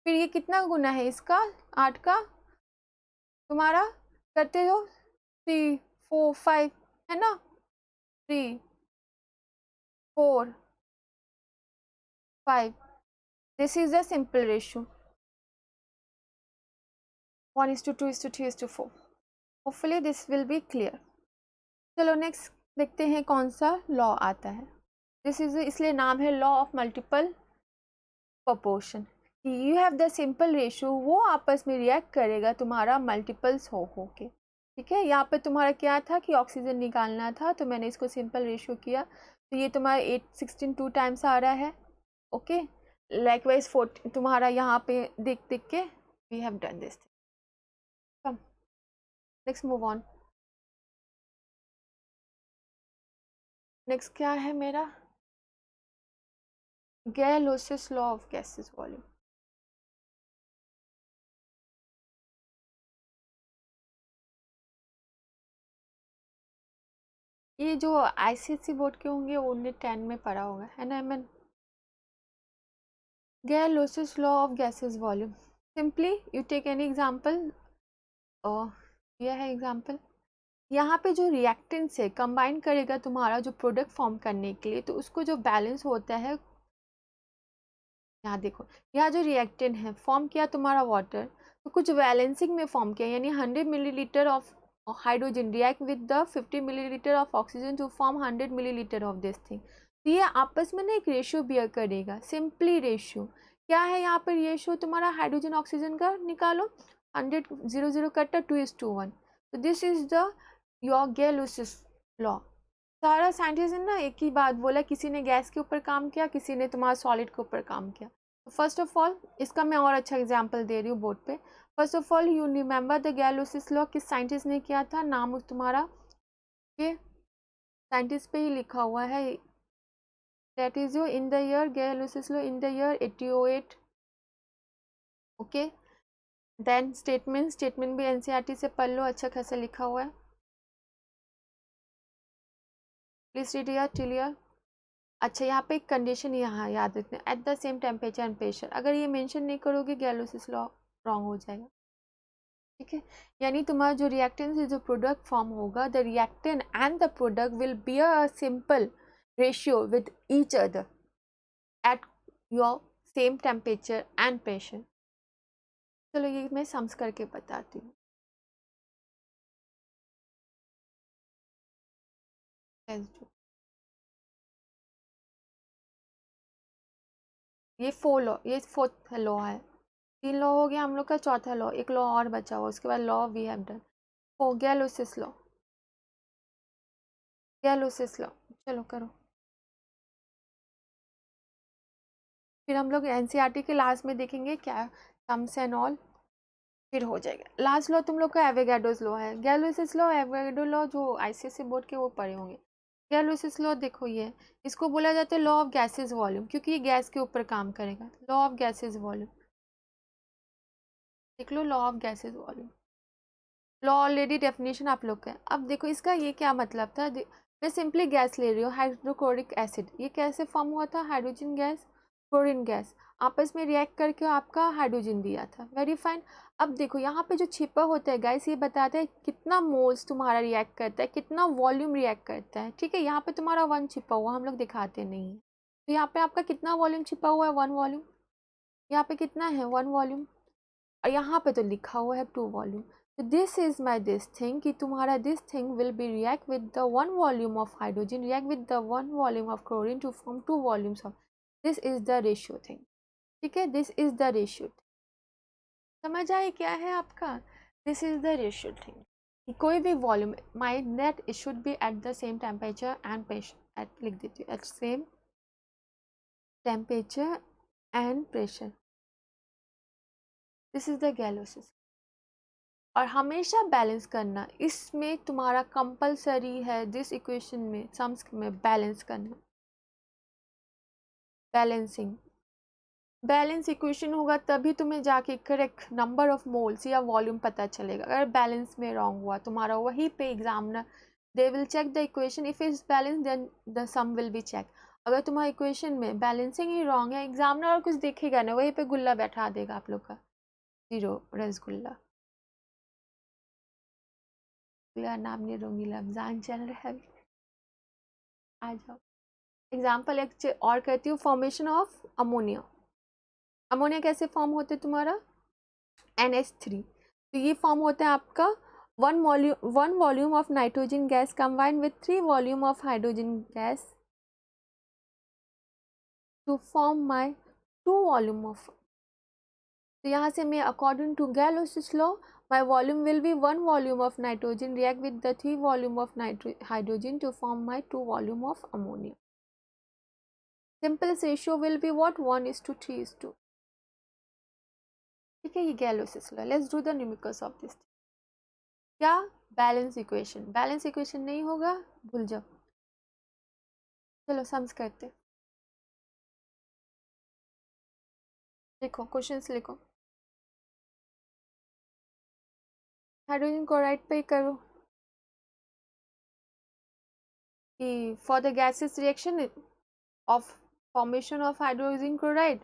फिर ये कितना गुना है इसका 8 का, तुम्हारा करते हो 3 4 5 है ना, 3 4 5, this is the simple ratio, 1:2:3:4, hopefully this will be clear। चलो नेक्स्ट देखते हैं कौन सा लॉ आता है, दिस इज, इसलिए नाम है law of multiple proportion, you have the simple ratio, वो आपस में रिएक्ट करेगा तुम्हारा मल्टीपल्स हो के। ठीक है, यहाँ पे तुम्हारा क्या था कि ऑक्सीजन निकालना था, तो मैंने इसको सिंपल रेशियो किया, तो ये तुम्हारा 8 16 2 टाइम्स आ रहा है। ओके, लाइकवाइज 4 तुम्हारा यहाँ पे देख के we have done this, come next move on. Next क्या है मेरा, Gay Lussac's law of gases volume. ये जो आईसीएससी बोर्ड के होंगे वो उन्हें 10 में पढ़ा होगा, है ना एमएन। Gay Lussac's law of gases volume, simply you take any example, यह है एग्जांपल, यहाँ पे जो रिएक्टेंट्स है कंबाइन करेगा तुम्हारा जो प्रोडक्ट फॉर्म करने के लिए, तो उसको जो बैलेंस होता है, यहाँ देखो, यहाँ जो रिएक्टेंट है फॉर्म किया तुम्हारा वाटर, तो कुछ बैलेंसिंग में फॉर्म किया, यानी 100 millilitre of hydrogen react with the 50 millilitre of oxygen to form 100 millilitre of this thing, तो ये आपस में ना एक रेशियो बियर करेगा, सिंपली रेशियो क्या है यहाँ पर, रेशियो तुम्हारा हाइड्रोजन ऑक्सीजन का निकालो, 100 0 0 कट्टा 2:1, तो this is the your Gay Lussac's law. सारा साइंटिस्ट ने ना एक ही बात बोला, किसी ने गैस के ऊपर काम किया, किसी ने तुम्हारा सॉलिड के ऊपर काम किया। फर्स्ट ऑफ ऑल इसका मैं और अच्छा एग्जांपल दे रही हूँ बोर्ड पे। First of all you remember the Gay Lussac's law, किस साइंटिस्ट ने किया था, नाम उस तुम्हारा ये साइंटिस्ट पे ही लिखा हुआ है, that is you in the year Gay Lussac's law in the year 1808। Okay, then statement भी एनसीईआरटी से पढ़ लो, अच्छा खासा लिखा हुआ है, please read here till here. अच्छा, यहाँ पे एक कंडीशन यहाँ याद रखना, at the same temperature and pressure, अगर ये मेंशन नहीं करोगे गैलोसिस लॉ रॉन्ग हो जाएगा। ठीक है, यानी तुम्हारा जो रिएक्टेंट से जो प्रोडक्ट फॉर्म होगा, the reactant and the product will be a simple ratio with each other at your same temperature and pressure. चलो ये मैं सम्स करके बताती हूँ। ये 4 लॉ, ये 4th लॉ है, 3 लॉ हो गया हम लोग का, चौथा लॉ, एक लॉ और बचा हुआ, उसके बाद लॉ वी हैव डन, हो गया गैलोसिस लॉ। गैलोसिस लॉ, चलो करो। फिर हम लोग एनसीईआरटी के लास्ट में देखेंगे क्या टर्म्स एंड ऑल, फिर हो जाएगा। लास्ट लॉ तुम लोग का एवोगाड्रोस लॉ है। गैलोसिस लॉ, एवोगाड्रो लॉ जो आईसीएसई बोर्ड के वो पढ़े होंगे। गैलोसिस लॉ देखो, ये इसको बोला जाता है लॉ ऑफ गैसेस वॉल्यूम, क्योंकि ये गैस के ऊपर काम करेगा। लॉ ऑफ गैसेस वॉल्यूम देख लो, law of gases volume law already definition आप लोग का है। अब देखो इसका ये क्या मतलब था, मैं सिंपली गैस ले रही हूँ, हाइड्रोक्लोरिक एसिड, ये कैसे फॉर्म हुआ था, हाइड्रोजन गैस क्लोरीन गैस आपस में रिएक्ट करके आपका हाइड्रोजन दिया था, वेरी फाइन। अब देखो यहाँ पे जो छिपा होता है गैस, ये बताता है कितना मोल्स तुम्हारा रिएक्ट करता है, कितना वॉल्यूम रिएक्ट करता है, ठीक है। यहाँ पे तुम्हारा 1 छिपा हुआ, हम लोग दिखाते नहीं है। तो यहाँ पे आपका कितना वॉल्यूम छिपा हुआ है, 1 वॉल्यूम। यहाँ पे कितना है, 1 वॉल्यूम, और यहाँ पे तो लिखा हुआ है 2 वॉल्यूम। तो this is my this thing कि तुम्हारा this thing will be react with the 1 volume of hydrogen react with the 1 volume of chlorine to form 2 volumes of, this is the ratio thing, ठीक है। This is the ratio, समझ आए क्या है आपका, this is the ratio thing. कोई भी volume mind it should be at the same temperature and pressure, at लिख देती हूँ, at same temperature and pressure, this is the Gay Lussac's. और हमेशा बैलेंस करना, इसमें तुम्हारा कंपलसरी है, दिस इक्वेशन में सम्स में बैलेंस करना, बैलेंसिंग। बैलेंस इक्वेशन होगा तभी तुम्हें जाके करेक्ट नंबर ऑफ मोल्स या वॉल्यूम पता चलेगा। अगर बैलेंस में रॉन्ग हुआ तुम्हारा, वहीं पे examiner they will check the equation, if is balance then the sum will be check. अगर तुम्हारा इक्वेशन में बैलेंसिंग ही रॉन्ग है, एग्जामिनर और कुछ देखेगा ना, वहीं पे गुल्ला बैठा देगा आप लोग का, 0 रसगुल्ला। नाम नहीं लूंगी, रमजान चल रहा है, आ जाओ। एग्जाम्पल एक और करती हूँ, फॉर्मेशन ऑफ अमोनिया। अमोनिया कैसे फॉर्म होते हैं तुम्हारा, NH3। तो ये फॉर्म होता है आपका 1 volume of nitrogen gas combined with 3 volume of hydrogen gas to form my 2 volume of. तो यहाँ से मैं according to Gay Lussac's law, my volume will be 1 volume of nitrogen react with the 3 volume of hydrogen to form my 2 volume of ammonia. Simplest ratio will be what, 1:3:2, ठीक है। ये Gay Lussac's law. Let's do the numericals of this. क्या, balance equation, balance equation नहीं होगा भूल जाओ। चलो sums करते, लिखो क्वेश्चंस लिखो, हाइड्रोजन क्लोराइड पे करो कि for the gases reaction of formation of hydrogen chloride,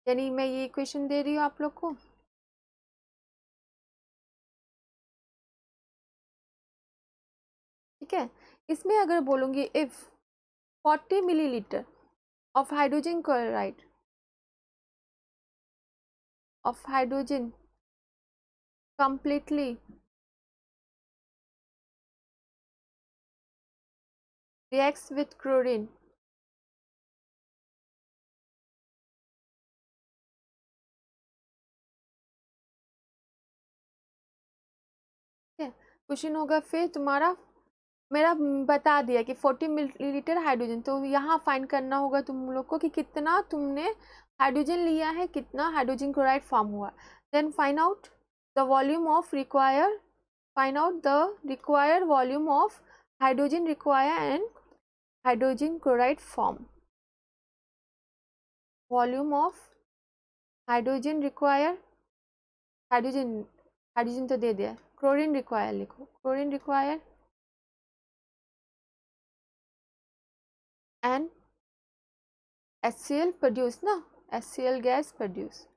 यानी मैं ये इक्वेशन दे रही हूँ आप लोग को, ठीक है। इसमें अगर बोलूँगी if 40 millilitre of hydrogen chloride of hydrogen completely reacts with chlorine, ठीक है। क्वेश्चन होगा फिर तुम्हारा, मेरा बता दिया कि 40 मिलीलीटर हाइड्रोजन, तो यहाँ फाइंड करना होगा तुम लोग को कि कितना तुमने हाइड्रोजन लिया है, कितना हाइड्रोजन क्लोराइड फॉर्म हुआ। Then find out the volume of require, find out the require volume of hydrogen require and hydrogen chloride form, volume of hydrogen require, hydrogen, hydrogen तो दे दिया, क्लोरीन रिक्वायर लिखो, chlorine require and HCl produce ना, HCl gas produce.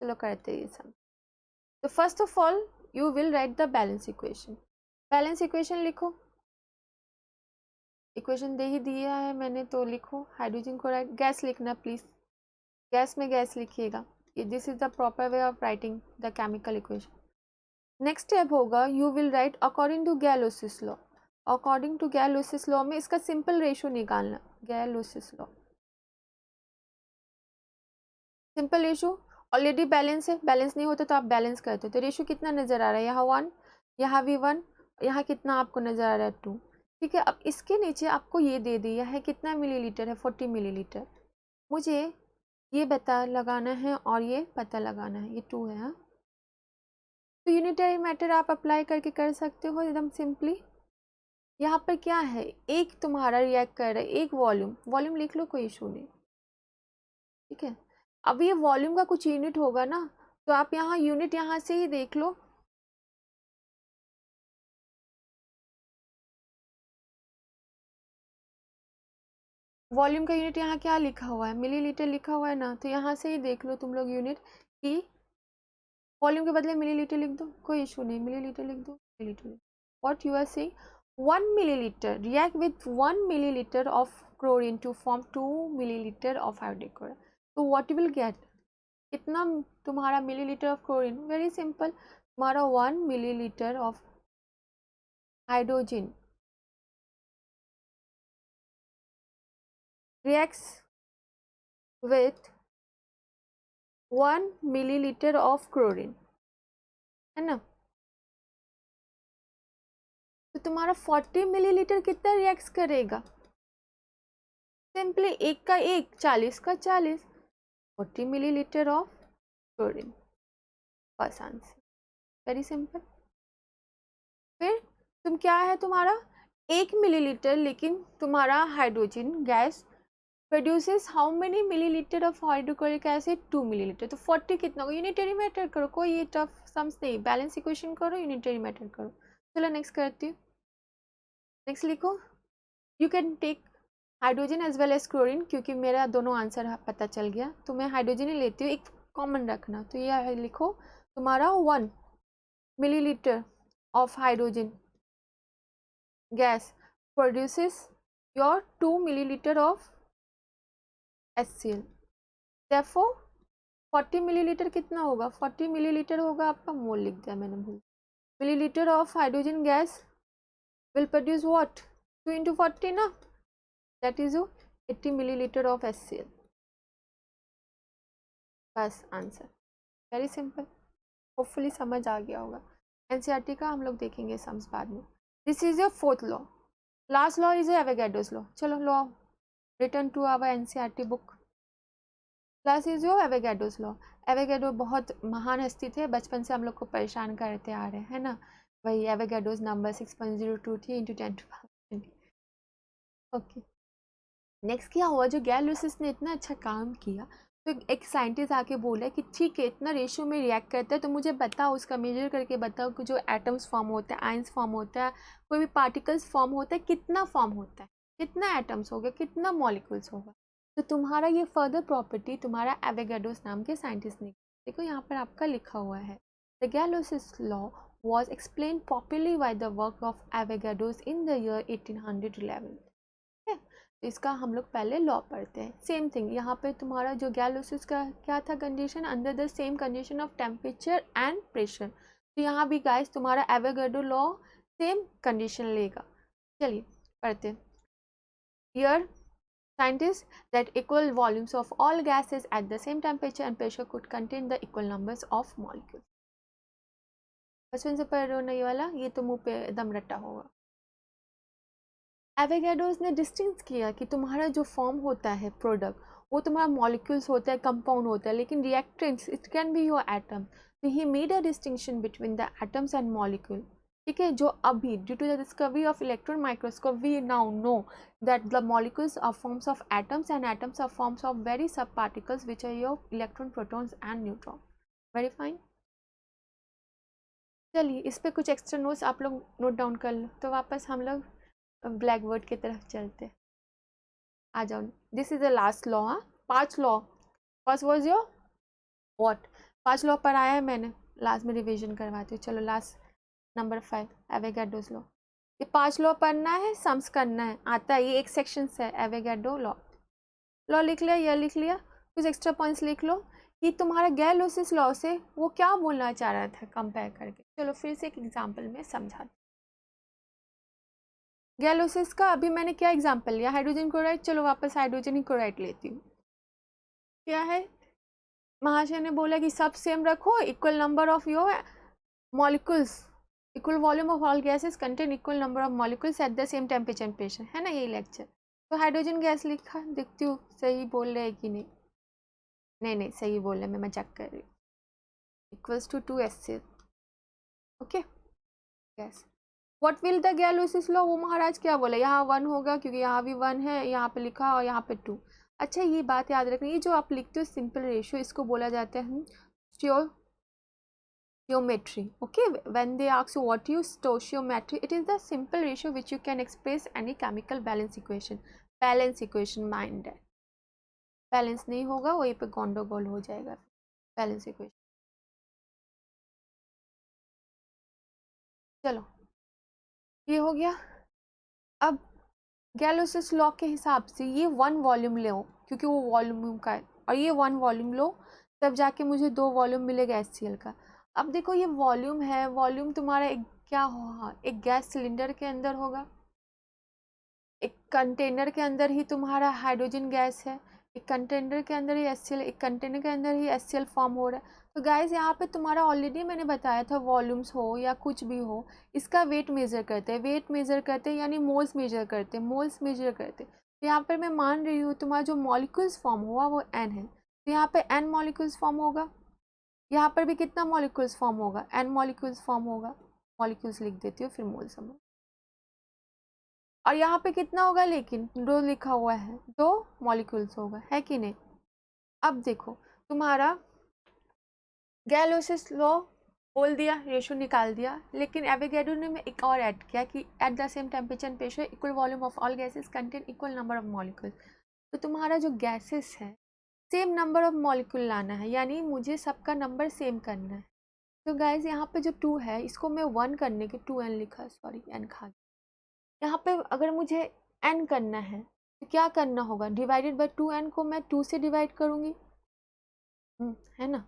चलो करते हैं ये सब। तो first of all you will write the balance equation, balance equation लिखो, इक्वेशन दे ही दिया है मैंने तो लिखो। हाइड्रोजन क्लोराइड, गैस लिखना प्लीज, गैस में गैस लिखिएगा, this is the proper way of writing the chemical equation. Next step होगा you will write according to Gay Lussac's law, according to Gay Lussac's law में इसका सिंपल रेशियो निकालना, Gay Lussac's law simple ratio, already balance है, balance नहीं होता तो आप balance करते हो, तो रेशियो कितना नजर आ रहा है, यहाँ 1, यहाँ भी 1, यहाँ कितना आपको नजर आ रहा है 2, ठीक है, अब इसके नीचे आपको ये दे दिया है कितना मिलीलीटर है, 40 मिलीलीटर। मुझे ये पता लगाना है और ये पता लगाना है, ये 2 है। हाँ, तो यूनिटरी मैटर आप अप्लाई करके कर सकते हो एकदम सिंपली। यहाँ पर क्या है, एक तुम्हारा रिएक्ट कर रहा है, एक वॉल्यूम, वॉल्यूम लिख लो, कोई इशू नहीं। ठीक है, अब ये वॉल्यूम का कुछ यूनिट होगा ना, तो आप यहाँ यूनिट यहाँ से ही देख लो। वॉल्यूम का यूनिट यहाँ क्या लिखा हुआ है, मिलीलीटर लिखा हुआ है ना, तो यहाँ से ही देख लो तुम लोग यूनिट की, वॉल्यूम के बदले मिलीलीटर लिख दो, कोई इशू नहीं, मिलीलीटर लिख दो, millilitre. What you are saying, 1 milliliter react with 1 milliliter of chlorine to form 2 milliliter of iodic chloride. तो what you will get, कितना तुम्हारा millilitre of chlorine, very simple, तुम्हारा 1 millilitre of hydrogen reacts with 1 milliliter of chlorine, है ना, तो तुम्हारा 40 millilitre कितना react करेगा, सिंपली एक का एक, 40 का 40, 40 मिलीलीटर ऑफ क्लोरीन, बस आंसर, वेरी सिंपल। फिर तुम क्या है तुम्हारा 1 मिलीलीटर, लेकिन तुम्हारा hydrogen gas produces how many millilitre of hydrochloric acid, 2 millilitre, तो 40 कितना होगा, यूनिटरी मैटर करो, कोई ये टफ सम्स नहीं, बैलेंस इक्वेशन करो, यूनिटरी मैटर करो। चलो नेक्स्ट करती हूँ, नेक्स्ट लिखो, you can take hydrogen as well as chlorine, क्योंकि मेरा दोनों आंसर पता चल गया, तो मैं हाइड्रोजन ही लेती हूँ, एक कॉमन रखना, तो ये लिखो तुम्हारा 1 millilitre of hydrogen gas produces your 2 milliliter of HCl. Therefore 40 millilitre कितना होगा, 40 मिलीलीटर होगा आपका, मोल लिख दिया मैंने भूल, millilitre of hydrogen gas will produce what, 2 into 40 ना, that is 80 millilitre of HCl, बस आंसर, वेरी सिंपल, होपफुली समझ आ गया होगा। एनसीईआरटी का हम लोग देखेंगे सम्स बाद में। This is your 4th law, last law is Avogadro's law. चलो law, return to our NCERT book, last is your Avogadro's law. Avogadro बहुत महान हस्ती थे, बचपन से हम लोग को परेशान करते आ रहे हैं ना, वही Avogadro's number 6.023 into 10⁻²। Okay, next क्या हुआ, जो गैल लुसिस ने इतना अच्छा काम किया, तो एक साइंटिस्ट आके बोला कि ठीक है इतना रेशियो में रिएक्ट करता है, तो मुझे बताओ, उसका मेजर करके बताओ कि जो एटम्स फॉर्म होता है, आयंस फॉर्म होता है, कोई भी पार्टिकल्स फॉर्म होता है, कितना फॉर्म होता है, कितना एटम्स होगा, कितना मॉलिक्यूल्स होगा। तो तुम्हारा ये फर्दर प्रॉपर्टी तुम्हारा एवोगाड्रोस नाम के साइंटिस्ट ने, देखो यहाँ पर आपका लिखा हुआ है, the Gay Lussac's law was explained popularly by the work of Avogadro in the year 1811। तो इसका हम लोग पहले लॉ पढ़ते हैं। सेम थिंग यहाँ पे तुम्हारा जो गैल-लुसिस का क्या था condition, under the same condition of temperature and pressure, तो यहाँ भी गाइस तुम्हारा एवोगाड्रो लॉ सेम कंडीशन लेगा। चलिए पढ़ते हैं। Here scientists that equal volumes of all gases at the same temperature and pressure could contain the equal numbers of molecules। बचपन से पढ़ रहे हो ना ये वाला, ये तो मुंह पे दम रट्टा होगा। एवोगाड्रोस ने डिस्टिंक्ट किया कि तुम्हारा जो फॉर्म होता है प्रोडक्ट, वो तुम्हारा मॉलिक्यूल्स होता है, कंपाउंड होता है, लेकिन reactants it can be your atom. तो he made a distinction between the atoms and molecule. ठीक है, जो अभी due to the discovery of electron microscope we now know that the molecules are forms of atoms and atoms are forms of very sub particles which are your electron, protons and neutron. Very fine. चलिए इस पर कुछ extra notes आप लोग note down कर लो, तो वापस हम लोग ब्लैक बोर्ड की तरफ चलते, आ जाओ। This is the last law. हाँ, 5 law, first was your what, 5 law पर आया है मैंने, लास्ट में रिवीजन करवाती हूँ। चलो लास्ट नंबर 5 एवोगाड्रोस लॉ, ये 5 लॉ पढ़ना है, सम्स करना है, आता है, ये एक सेक्शन है एवोगाड्रो लॉ। लॉ लिख लिया, यह लिख लिया, कुछ एक्स्ट्रा पॉइंट्स लिख लो कि तुम्हारा गैल-लुसिस लॉ से वो क्या बोलना चाह रहा था कंपेयर करके। चलो फिर से एक एग्जाम्पल में समझा। गैल-लुसिस का अभी मैंने क्या एग्जांपल लिया, हाइड्रोजन क्लोराइड, चलो वापस हाइड्रोजन ही क्लोराइड लेती हूँ। क्या है, महाशय ने बोला कि सब सेम रखो, equal number of your molecules, equal volume of all gases contain equal number of molecules eight the same temperature and pressure, है ना यही लेक्चर। तो हाइड्रोजन गैस लिखा, देखती हूँ सही बोल रहे हैं कि नहीं। नहीं सही बोल रहे, मैं मजाक कर रही हूँ। Equals to 2 HCl, okay gas. What will the Gay Lussac's law, वो महाराज क्या बोला, यहाँ 1 होगा क्योंकि यहाँ भी 1 है, यहाँ पे लिखा और यहाँ पे 2। अच्छा ये बात याद रखनी, ये जो आप लिखते हो सिंपल रेशियो, इसको बोला जाता है stoichiometry. Okay, when they ask you what is stoichiometry, it is the simple ratio which you can express any chemical balance equation. Balance equation mind है, बैलेंस नहीं होगा वहीं पे गंडगोल हो जाएगा। बैलेंस इक्वेशन, चलो ये हो गया। अब गैलोसिस लॉ के हिसाब से ये 1 वॉल्यूम लो, क्योंकि वो वॉल्यूम का है, और ये 1 वॉल्यूम लो, तब जाके मुझे 2 वॉल्यूम मिलेगा HCl का। अब देखो ये वॉल्यूम है, वॉल्यूम तुम्हारा एक क्या होगा, एक गैस सिलेंडर के अंदर होगा, एक कंटेनर के अंदर ही तुम्हारा हाइड्रोजन गैस है, एक कंटेनर के अंदर ही HCl, एक कंटेनर के अंदर ही HCl फॉर्म हो रहा है। तो गाइस यहाँ पे तुम्हारा ऑलरेडी मैंने बताया था, वॉल्यूम्स हो या कुछ भी हो, इसका वेट मेजर करते हैं, वेट मेजर करते हैं यानी मोल्स मेजर करते हैं, मोल्स मेजर करते हैं। तो यहाँ पर मैं मान रही हूँ तुम्हारा जो मॉलिक्यूल्स फॉर्म हुआ वो n है, तो यहाँ पे n मॉलिक्यूल्स फॉर्म होगा, यहाँ पर भी कितना मॉलिक्यूल्स फॉर्म होगा, n मॉलिक्यूल्स फॉर्म होगा। मॉलिक्यूल्स लिख देती हूँ फिर मोल समझ। और यहाँ पे कितना होगा, लेकिन 2 लिखा हुआ है, 2 मॉलिक्यूल्स होगा, है कि नहीं। अब देखो तुम्हारा गैलोसिस लॉ बोल दिया, रेशो निकाल दिया, लेकिन एवोगैड्रो ने एक और ऐड किया कि eight the same temperature and pressure equal volume of all gases contain equal number of molecule. तो तुम्हारा जो गैसेस है सेम नंबर ऑफ मॉलिक्यूल लाना है, यानी मुझे सबका नंबर सेम करना है। तो गाइज यहाँ पे जो 2 है इसको मैं 1 करने के 2n लिखा, सॉरी n खा गया। यहाँ पे अगर मुझे n करना है तो क्या करना होगा, डिवाइडेड बाय 2n को मैं 2 से डिवाइड करूँगी, है ना।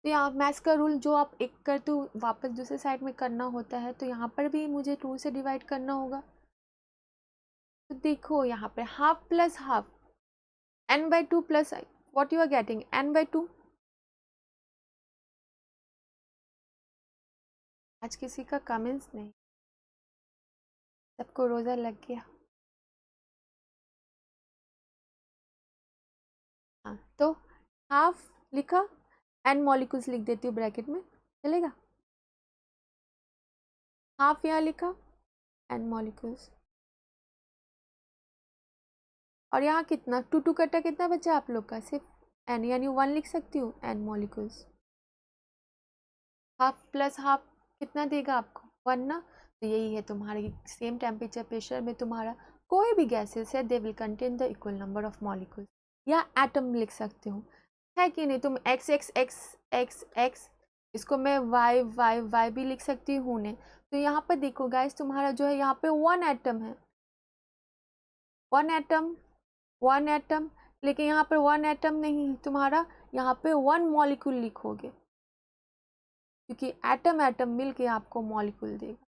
तो यहाँ मैथ्स का रूल जो आप एक करते हो वापस दूसरे साइड में करना होता है, तो यहाँ पर भी मुझे 2 से डिवाइड करना होगा। तो देखो यहाँ पे half plus half, n/2 plus what you are getting n/2। आज किसी का कमेंट्स नहीं, सबको रोज़ा लग गया। हाँ तो हाफ लिखा, n मॉलिक्यूल्स लिख देती हूँ ब्रैकेट में, चलेगा। हाफ यहाँ लिखा, n मॉलिक्यूल्स, और यहाँ कितना 2 कटा, कितना बचा आप लोग का, सिर्फ n, यानी 1 लिख सकती हूँ, n molecules. Half plus half कितना देगा आपको, 1 ना। तो यही है तुम्हारी सेम टेम्परेचर प्रेशर में तुम्हारा कोई भी गैसेस है, they will contain the equal number of molecules, या एटम लिख सकते हो, है कि नहीं। तुम x x x x x, इसको मैं y y y भी लिख सकती हूँ ने। तो यहाँ पर देखो गाइस तुम्हारा जो है यहाँ पे 1 एटम है, 1 एटम 1 एटम, लेकिन यहाँ पर 1 एटम नहीं तुम्हारा, यहाँ पे 1 मॉलिक्यूल लिखोगे, क्योंकि एटम एटम मिल के आपको मॉलिक्यूल देगा।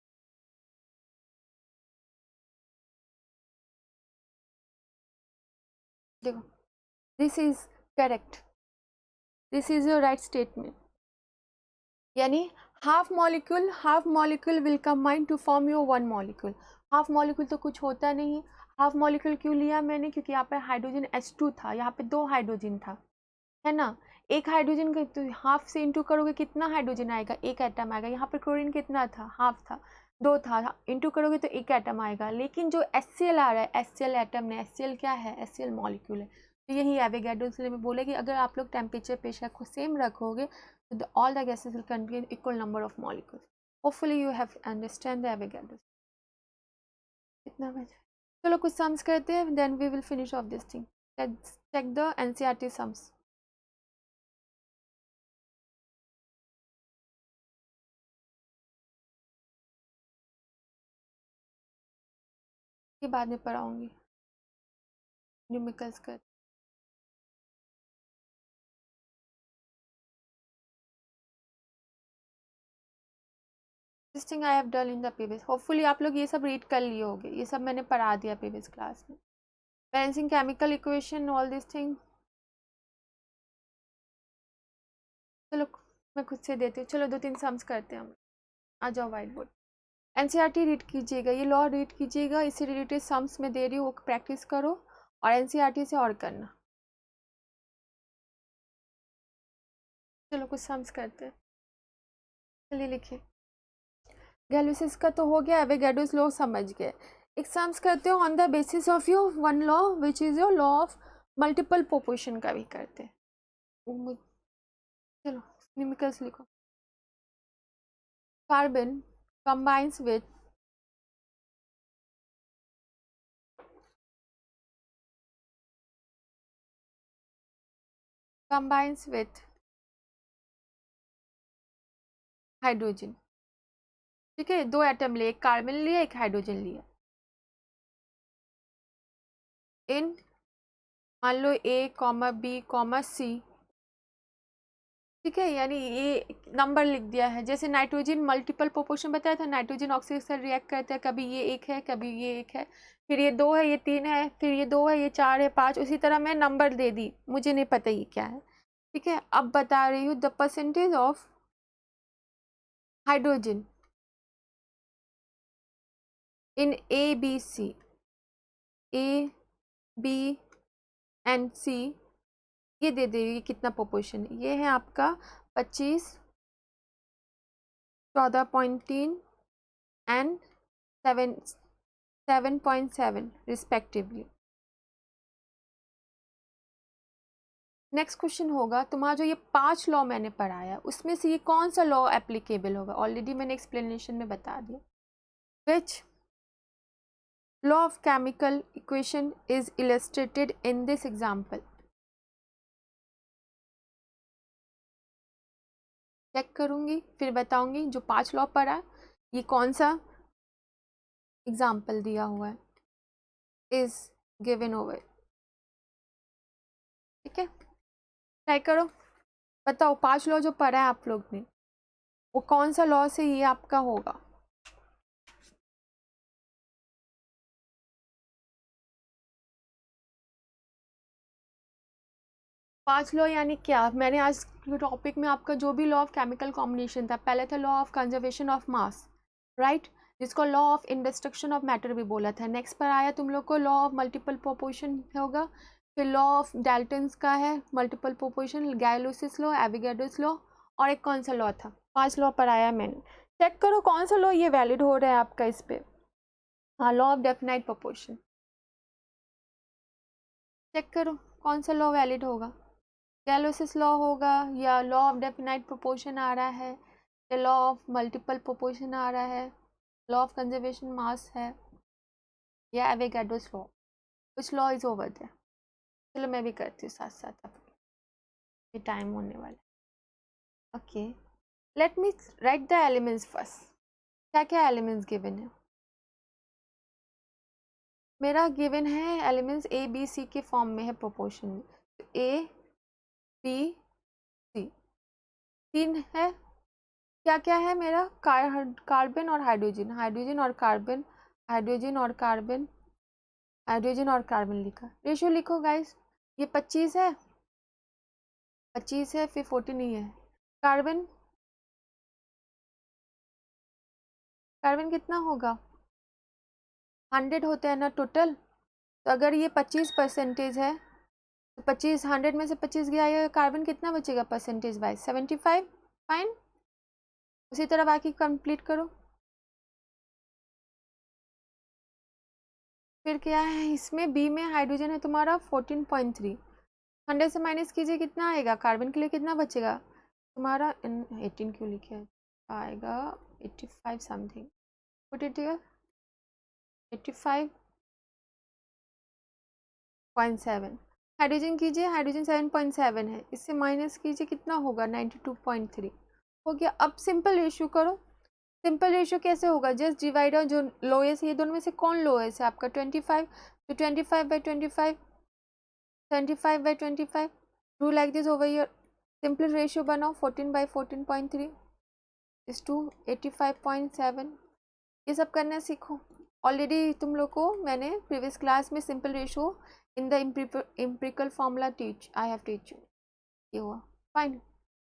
देखो this is correct, this is your right statement, यानी half molecule will combine to form your 1 molecule. Half molecule तो कुछ होता नहीं है, हाफ मॉलिक्यूल क्यों लिया मैंने, क्योंकि यहाँ पर हाइड्रोजन H2 था, यहाँ पे 2 हाइड्रोजन था, है ना। एक हाइड्रोजन का तो हाफ से इंटू करोगे कितना हाइड्रोजन आएगा, 1 एटम आएगा। यहाँ पर क्लोरीन कितना था, हाफ था, 2 था, इंटू करोगे तो 1 एटम आएगा। लेकिन जो HCl आ रहा है, HCl एटम ने, HCl क्या है, HCl मॉलिक्यूल है। तो यही एवोगैड्रोस में बोले कि अगर आप लोग टेम्परेचर प्रेशर को सेम रखोगे तो all the gases will contain equal number of molecules. Hopefully you have understand the Avogadro's. इतना बचा, चलो कुछ सम्स करते हैं, then we will finish off this thing. Let's check the NCERT sums. के बाद में पढ़ाऊंगी न्यूमेरिकल्स कर। This thing I have done in the previous, hopefully आप लोग ये सब रीड कर लिए होगे, ये सब मैंने पढ़ा दिया प्रीवियस क्लास में। Balancing chemical equation all this thing, चलो मैं खुद से देती हूँ। चलो 2-3 सम्स करते हैं हम, आ जाओ व्हाइट बोर्ड। एनसीईआरटी रीड कीजिएगा, ये लॉ रीड कीजिएगा, इससे रिलेटेड सम्स में दे रही हूँ, वो प्रैक्टिस करो और एनसीईआरटी से और करना। चलो कुछ सम्स करते हैं, चलिए लिखिए। गैलोसिस का तो हो गया, एवोगाड्रोस लॉ समझ गए। एक सम्स करते हो on the basis of your one law which is your law of multiple proportion का भी करते हैं। चलो केमिकल्स लिखो। Carbon combines with hydrogen. ठीक है, दो एटम लिए, एक कार्बन लिया एक हाइड्रोजन लिया। इन मान लो ए कॉमा बी कॉमा सी, ठीक है, यानी ये नंबर लिख दिया है। जैसे नाइट्रोजन मल्टीपल प्रोपोर्शन बताया था, नाइट्रोजन ऑक्सीजन से रिएक्ट करता है, कभी ये एक है कभी ये एक है, फिर ये दो है ये तीन है, फिर ये दो है ये चार है पांच, उसी तरह मैं नंबर दे दी, मुझे नहीं पता ये क्या है। ठीक है, अब बता रही हूँ the percentage of hydrogen in A B C, A B and C, ये दे दे, ये कितना प्रोपोर्शन, ये है आपका 25, 14.3 एंड 7.7 रिस्पेक्टिवली। नेक्स्ट क्वेश्चन होगा तुम्हारा, जो ये 5 लॉ मैंने पढ़ाया उसमें से ये कौन सा लॉ एप्लीकेबल होगा। ऑलरेडी मैंने एक्सप्लेनेशन में बता दिया। Which law of chemical equation is illustrated in this example. Check करूंगी फिर बताऊंगी जो 5 लॉ पढ़ा ये कौन सा एग्जाम्पल दिया हुआ है, इज गिवन ओवर। ठीक है, ट्राई करो, बताओ 5 लॉ जो पढ़ा है आप लोग ने वो कौन सा लॉ से ये आपका होगा। पांच लॉ यानी क्या, मैंने आज टॉपिक में आपका जो भी लॉ ऑफ केमिकल कॉम्बिनेशन था, पहले था law of conservation of mass, right, जिसको लॉ ऑफ इंडिस्ट्रक्शन ऑफ मैटर भी बोला था। नेक्स्ट पर आया तुम लोग को लॉ ऑफ मल्टीपल प्रोपोर्शन होगा, फिर लॉ ऑफ डाल्टन्स का है multiple proportion, Gay Lussac's law, Avogadro's law, और एक कौन सा लॉ था, 5 लॉ पर आया मैंने। चेक करो कौन सा लॉ ये वैलिड हो रहा है आपका इस पे। हाँ, law of definite proportion, check करो कौन सा लॉ वैलिड होगा। गैलोसिस लॉ होगा, या लॉ ऑफ डेफिनाइट प्रोपोर्शन आ रहा है, या लॉ ऑफ मल्टीपल प्रोपोर्शन आ रहा है, लॉ ऑफ कंजर्वेशन मास है, या Avogadro's law, which law is over there. चलो मैं भी करती हूँ साथ साथ, अब टाइम होने वाला है। Okay, let me right the elements first. क्या क्या एलिमेंट्स गिवन है मेरा, गिवन है एलिमेंट्स ए बी सी के फॉर्म में है प्रोपोर्शन में, तो ए बी सी 3 है। क्या क्या है मेरा, कार्बन और हाइड्रोजन, हाइड्रोजन और कार्बन, हाइड्रोजन और कार्बन, हाइड्रोजन और कार्बन लिखा। रेशियो लिखो गाइस, ये 25 है, 25 है, फिर 14 ही है। कार्बन, कार्बन कितना होगा, 100 होता है ना टोटल, तो अगर ये 25% है तो 25, 100 में से 25 गया, ये कार्बन कितना बचेगा परसेंटेज वाइज, 75। फाइन, उसी तरह बाकी कंप्लीट करो। फिर क्या है इसमें, बी में हाइड्रोजन है तुम्हारा 14.3, 100 से माइनस कीजिए कितना आएगा, कार्बन के लिए कितना बचेगा तुम्हारा, 18 क्यों लिखे आएगा, 85 something, put it here, 85.7। Hydrogen कीजिए, हाइड्रोजन 7.7 है, इससे माइनस कीजिए कितना होगा, 92.3 हो गया। अब सिंपल रेशियो करो, सिंपल रेशियो कैसे होगा, जस्ट डिवाइडर, जो लोएस्ट, ये दोनों में से कौन लोएस्ट है आपका, 25, तो 25/25, 25/25, do like this over here, simple ratio बनाओ, 14/14.3 इज टू 85.7, ये सब करना सीखो। ऑलरेडी तुम लोग को मैंने प्रीवियस क्लास में simple ratio in the empirical formula I have teach you, ये हुआ फाइन,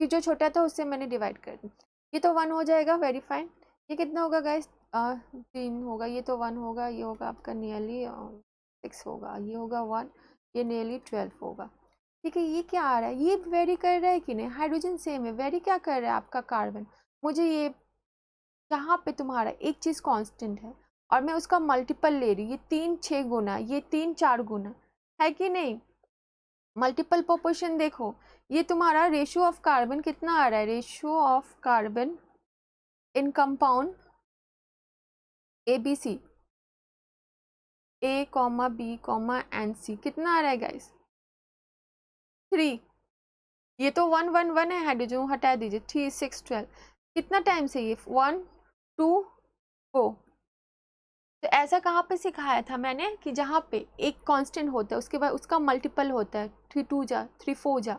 कि जो छोटा था उससे मैंने डिवाइड कर दी, ये तो 1 हो जाएगा, वेरी फाइन। ये कितना होगा गाइस, 3 होगा, ये तो 1 होगा, ये होगा आपका नियरली 6 होगा, ये होगा 1, ये नियरली 12 होगा। ठीक है, ये क्या आ रहा है, ये वेरी कर रहा है कि नहीं, हाइड्रोजन सेम है, वेरी क्या कर रहा है आपका कार्बन। मुझे ये यहाँ पे तुम्हारा एक चीज़ कांस्टेंट है और मैं उसका मल्टीपल ले रही हूँ, ये 3 6 गुना, ये 3 4 गुना, है कि नहीं। मल्टीपल प्रोपोर्शन देखो, ये तुम्हारा रेशियो ऑफ कार्बन कितना आ रहा है, ratio of carbon in compound ABC, A, B, and C, कितना आ रहा है गाइस, 3। ये तो 1 1 1 है, हाइड्रोजन हटा दीजिए, 3 6 12, कितना टाइम से ये 1 2 4। तो ऐसा कहाँ पे सिखाया था मैंने कि जहाँ पे एक कांस्टेंट होता है उसके बाद उसका मल्टीपल होता है, 3 2 जा 3 4 जा।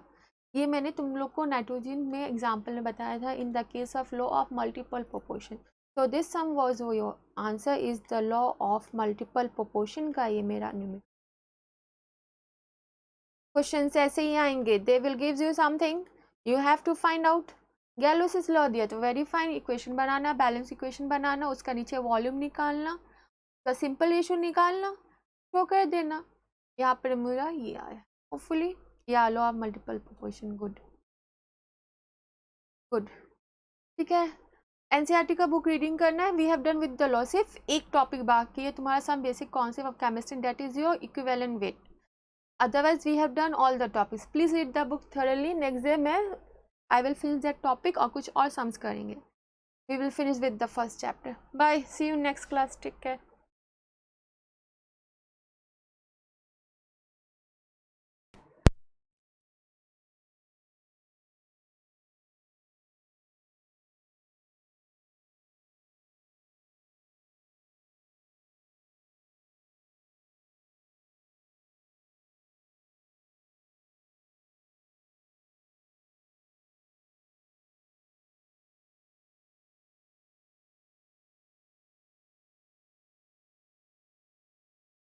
ये मैंने तुम लोग को नाइट्रोजन में एग्जाम्पल में बताया था, in the case of law of multiple proportion. तो this sum was your answer is the law of multiple proportion का ये मेरा न्यूमेरिक। क्वेश्चन ऐसे ही आएंगे, they will gives you something, you have to find out. Gay Lussac's law दिया तो very fine, equation बनाना, बैलेंस इक्वेशन बनाना, उसका नीचे वॉल्यूम निकालना, तो सिंपल रेशियो निकालना, शो कर देना। यहाँ पर मेरा ये आया, होपफुली या law of multiple proportion. Good good, ठीक है। एनसीईआरटी का बुक रीडिंग करना है, we have done with the law. सिर्फ एक टॉपिक बाकी है तुम्हारा, some basic concept of chemistry, that is your equivalent weight. Otherwise we have done all the topics. Please read the book thoroughly. Next day मैं I will finish that topic और कुछ और sums करेंगे। We will finish with the first chapter. Bye, see you next class, take care.